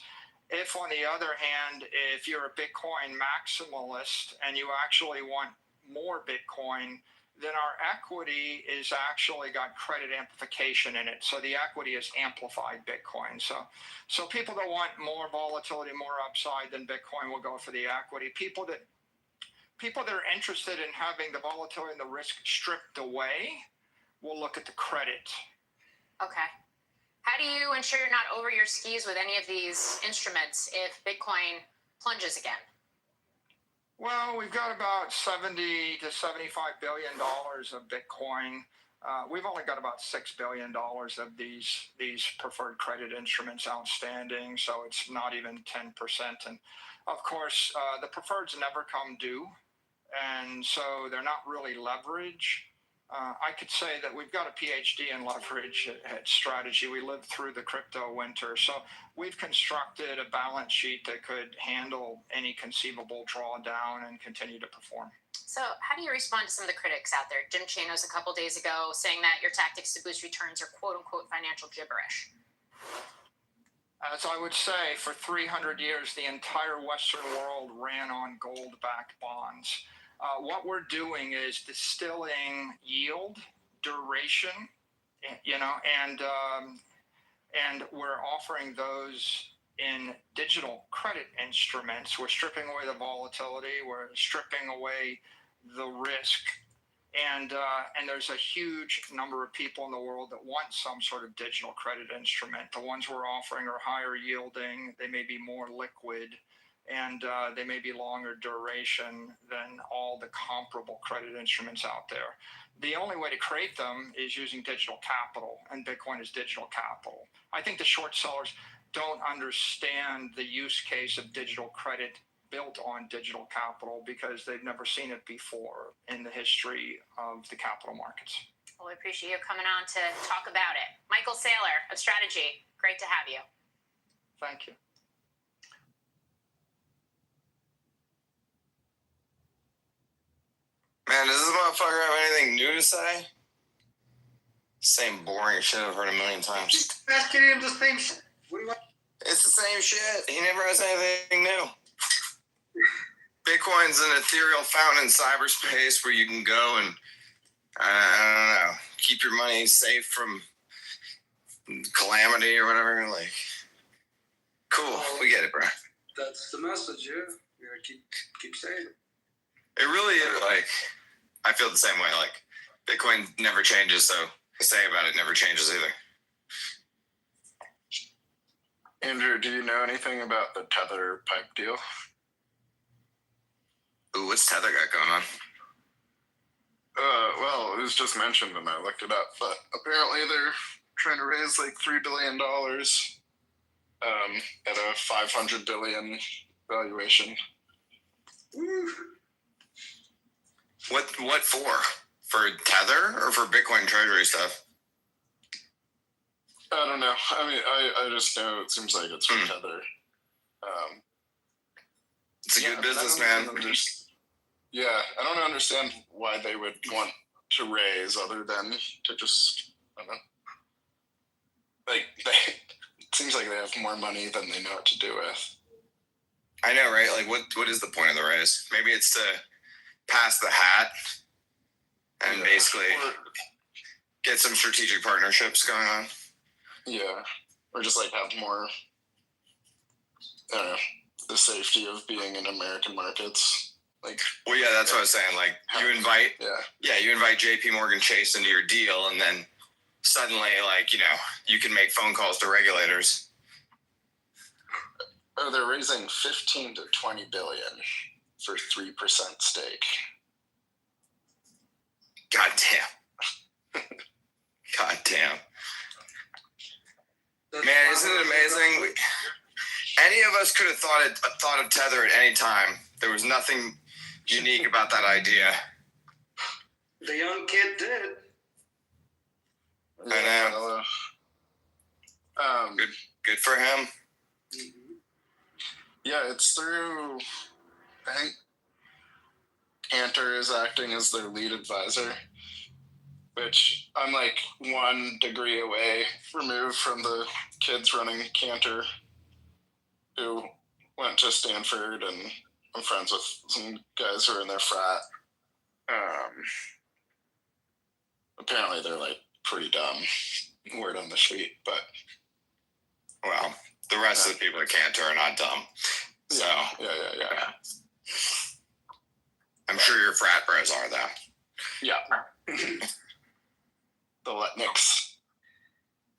If, on the other hand, if you're a Bitcoin maximalist and you actually want more Bitcoin, then our equity is actually got credit amplification in it. So the equity is amplified Bitcoin. So people that want more volatility, more upside than Bitcoin will go for the equity. People that are interested in having the volatility and the risk stripped away will look at the credit. Okay. How do you ensure you're not over your skis with any of these instruments if Bitcoin plunges again? Well, we've got about $70 to $75 billion of Bitcoin. We've only got about $6 billion of these preferred credit instruments outstanding, so it's not even 10%. And of course, the preferreds never come due, and so they're not really leverage. I could say that we've got a PhD in leverage at strategy. We lived through the crypto winter. So we've constructed a balance sheet that could handle any conceivable drawdown and continue to perform. So how do you respond to some of the critics out there? Jim Chanos a couple days ago saying that your tactics to boost returns are quote unquote financial gibberish. As I would say, for 300 years, the entire Western world ran on gold-backed bonds. What we're doing is distilling yield, duration, and we're offering those in digital credit instruments. We're stripping away the volatility. We're stripping away the risk. And there's a huge number of people in the world that want some sort of digital credit instrument. The ones we're offering are higher yielding. They may be more liquid. And they may be longer duration than all the comparable credit instruments out there. The only way to create them is using digital capital, and Bitcoin is digital capital. I think the short sellers don't understand the use case of digital credit built on digital capital because they've never seen it before in the history of the capital markets. Well, we appreciate you coming on to talk about it. Michael Saylor of Strategy, great to have you. Thank you. Man, does this motherfucker have anything new to say? Same boring shit I've heard a million times. Just asking him the same shit. What do you want? It's the same shit. He never has anything new. Bitcoin's an ethereal fountain in cyberspace where you can go and, I don't know, keep your money safe from calamity or whatever. Like, cool. We get it, bro. That's the message, yeah. You gotta keep saying it. It really is, like, I feel the same way. Like, Bitcoin never changes, so to say about it never changes either. Andrew, do you know anything about the Tether pipe deal? Ooh, what's Tether got going on? Well, it was just mentioned and I looked it up, but apparently they're trying to raise like $3 billion at a $500 billion valuation. What for? For Tether or for Bitcoin treasury stuff? I don't know. I mean, I just know it seems like it's for Tether. It's a good business, man. Yeah, I don't understand why they would want to raise other than to just, I don't know. Like, it seems like they have more money than they know what to do with. I know, right? Like, what is the point of the raise? Maybe it's to pass the hat and basically get some strategic partnerships going on. Yeah, or just like have more, I don't know, the safety of being in American markets. Like, well, yeah, that's what I was saying. Like, you invite JP Morgan Chase into your deal, and then suddenly, like, you know, you can make phone calls to regulators. Oh, they're raising 15 to 20 billion for 3% stake. God damn. God damn. Man, isn't it amazing? Any of us could have thought of Tether at any time. There was nothing unique about that idea. The young kid did. I know. Good for him. Yeah, it's through, I think Cantor is acting as their lead advisor, which I'm like 1 degree away removed from the kids running Cantor who went to Stanford, and I'm friends with some guys who are in their frat. Apparently they're like pretty dumb, word on the street, but well, the rest of the people at Cantor are not dumb. So yeah. I'm sure your frat bros are, though. Yeah. The Letniks.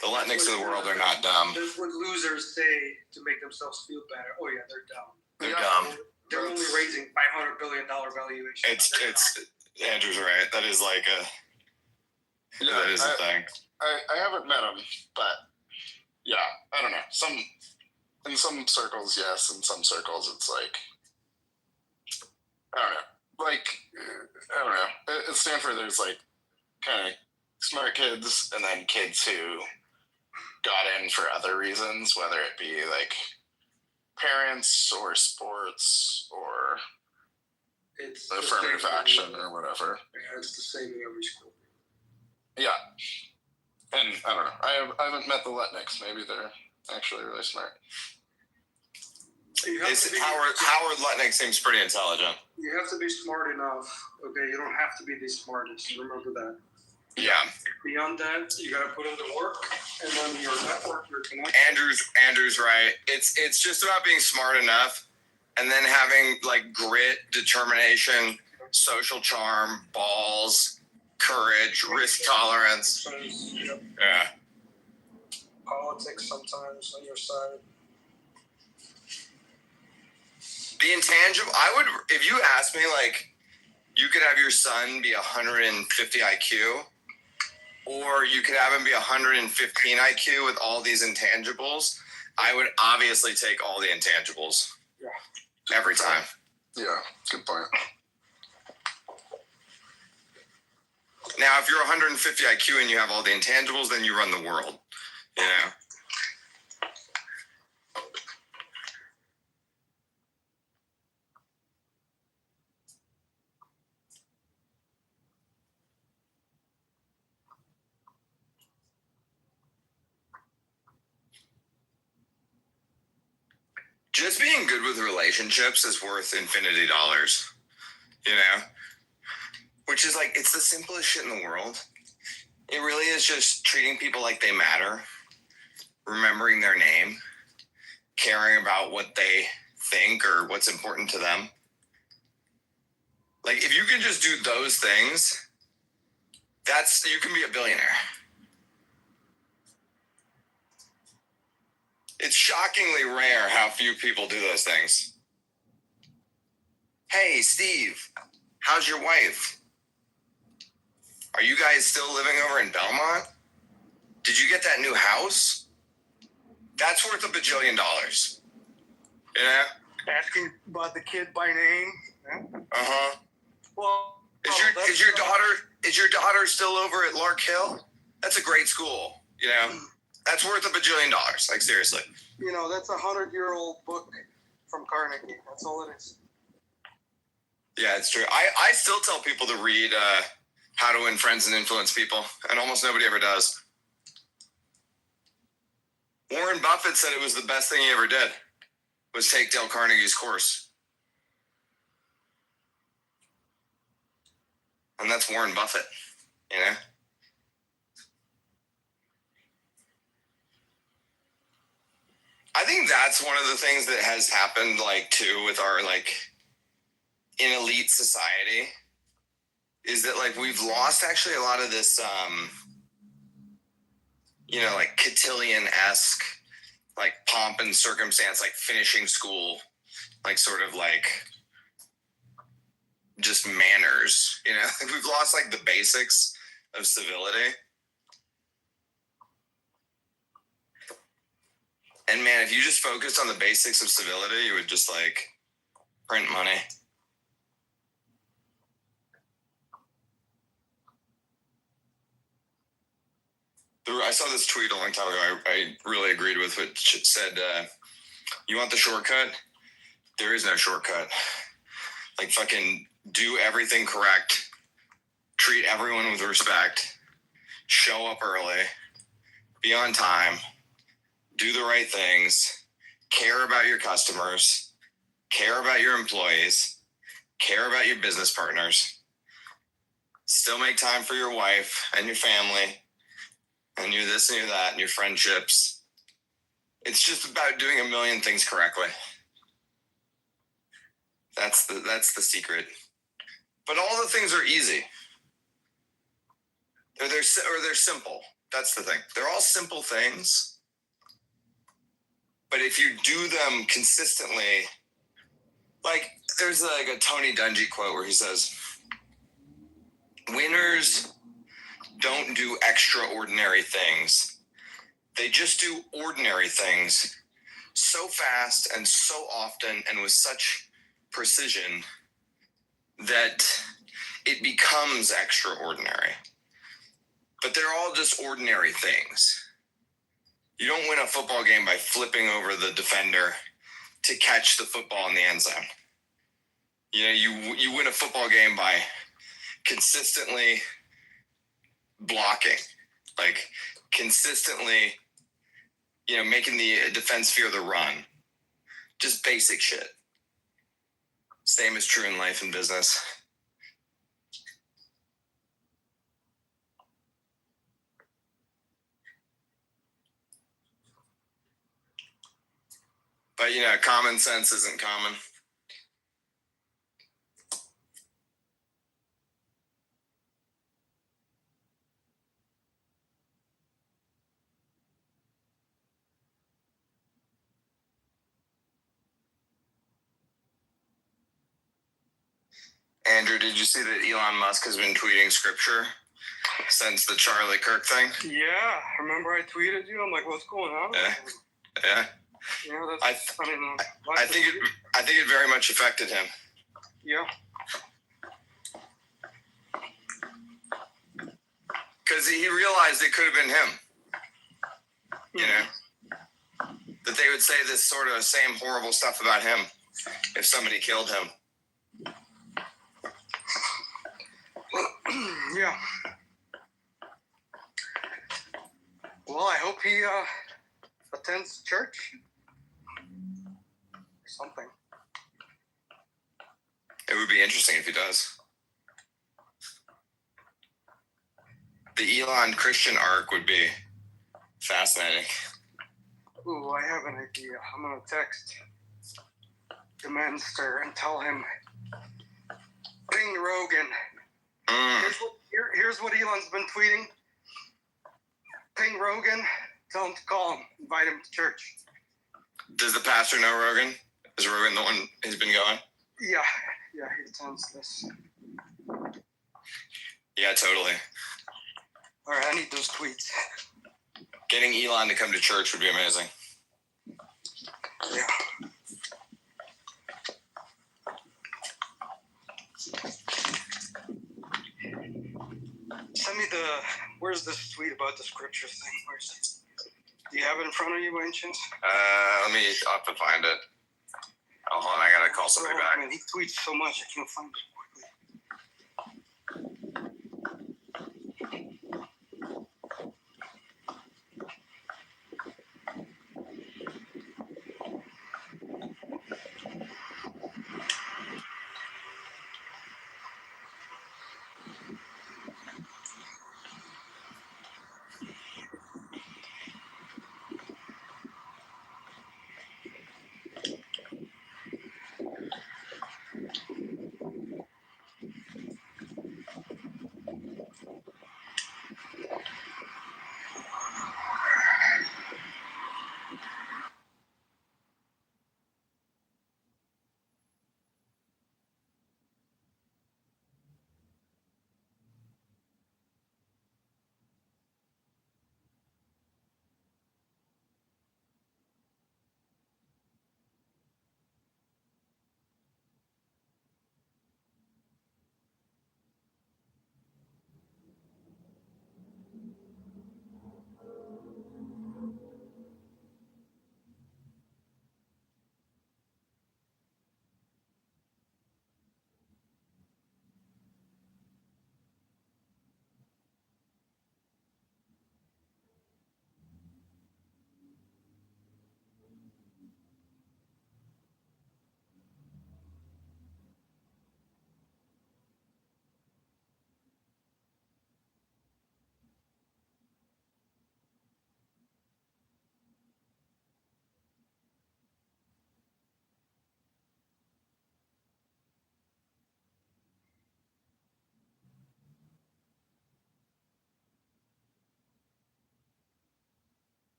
The Letniks of the world are not dumb. That's what losers say to make themselves feel better. Oh yeah, they're dumb. They're dumb. They're only raising $500 billion valuation. It's Andrew's right. That is like a thing. I haven't met him, but yeah, I don't know. In some circles, yes. In some circles, it's like, I don't know. Like, I don't know. At Stanford, there's like kind of smart kids and then kids who got in for other reasons, whether it be like parents or sports or it's affirmative action or whatever. Yeah, it's the same in every school. Yeah. And I don't know. I haven't met the Letniks. Maybe they're actually really smart. Howard Lutnick seems pretty intelligent. You have to be smart enough. Okay, you don't have to be the smartest. Remember that. Yeah. Beyond that, you got to put in the work, and then your network, your connection. Andrew's right. It's just about being smart enough, and then having like grit, determination, social charm, balls, courage, risk tolerance. Yeah. Politics sometimes on your side. The intangible, if you asked me, like, you could have your son be 150 IQ, or you could have him be 115 IQ with all these intangibles, I would obviously take all the intangibles. Yeah. Every time. Yeah, good point. Now, if you're 150 IQ and you have all the intangibles, then you run the world, you know? Just being good with relationships is worth infinity dollars, you know? Which is like, it's the simplest shit in the world. It really is just treating people like they matter, remembering their name, caring about what they think or what's important to them. Like, if you can just do those things, you can be a billionaire. It's shockingly rare how few people do those things. Hey, Steve, how's your wife? Are you guys still living over in Belmont? Did you get that new house? That's worth $1 bajillion. You know? Asking about the kid by name. Uh-huh. Well, is your daughter is your daughter still over at Lark Hill? That's a great school. You know, that's worth $1 bajillion. Like, seriously. You know, that's a 100-year-old book from Carnegie. That's all it is. Yeah, it's true. I still tell people to read How to Win Friends and Influence People, and almost nobody ever does. Warren Buffett said it was the best thing he ever did, was take Dale Carnegie's course. And that's Warren Buffett, you know? I think that's one of the things that has happened, like, too, with our, like, in elite society, is that, like, we've lost actually a lot of this, you know, like, cotillion-esque, like, pomp and circumstance, like, finishing school, like, sort of, like, just manners, you know? We've lost, like, the basics of civility. And, man, if you just focused on the basics of civility, you would just, like, print money. I saw this tweet a long time ago. I really agreed with what it said. You want the shortcut? There is no shortcut. Like, fucking do everything correct. Treat everyone with respect. Show up early. Be on time. Do the right things. Care about your customers. Care about your employees. Care about your business partners. Still make time for your wife and your family. And you're this and you're that, and your friendships. It's just about doing a million things correctly. That's the secret. But all the things are easy. They're simple. That's the thing. They're all simple things. But if you do them consistently, like, there's like a Tony Dungy quote where he says, winners don't do extraordinary things. They just do ordinary things so fast and so often and with such precision that it becomes extraordinary. But they're all just ordinary things. You don't win a football game by flipping over the defender to catch the football in the end zone. You know, you win a football game by consistently blocking, like consistently, you know, making the defense fear the run. Just basic shit. Same is true in life and business. But, you know, common sense isn't common. Andrew, did you see that Elon Musk has been tweeting scripture since the Charlie Kirk thing? Yeah, remember I tweeted you? I'm like, what's going on? Yeah. You know, that's, I think it very much affected him. Yeah. Because he realized it could have been him. You know? That they would say this sort of same horrible stuff about him if somebody killed him. Yeah. Well, I hope he attends church or something. It would be interesting if he does. The Elon Christian arc would be fascinating. Ooh, I have an idea. I'm gonna text the Minister and tell him, ping Rogan. Here's what Elon's been tweeting. Ping Rogan, tell him to call him, invite him to church. Does the pastor know Rogan? Is Rogan the one who's been going? Yeah, he attends this. Yeah, totally. All right, I need those tweets. Getting Elon to come to church would be amazing. Yeah. Where's this tweet about the scripture thing? Where's it? Do you have it in front of you by any chance? I'll have to find it. Oh, hold on, I gotta call somebody back. Man, he tweets so much, I can't find it.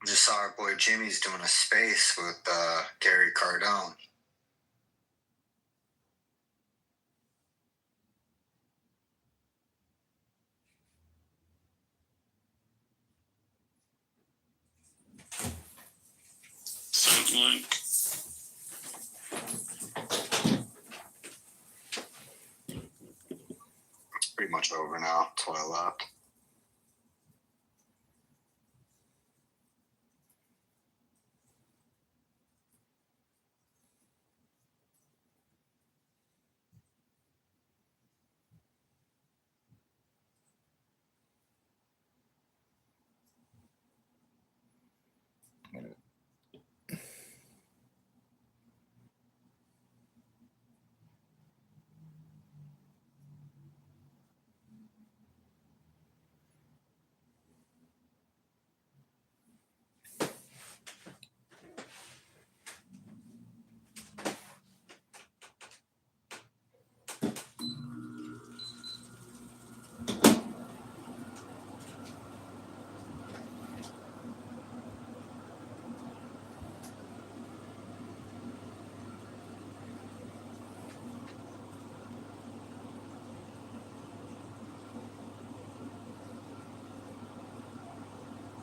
Just saw our boy Jimmy's doing a space with Gary Cardone. Sounds like. It's pretty much over now. That's what I left.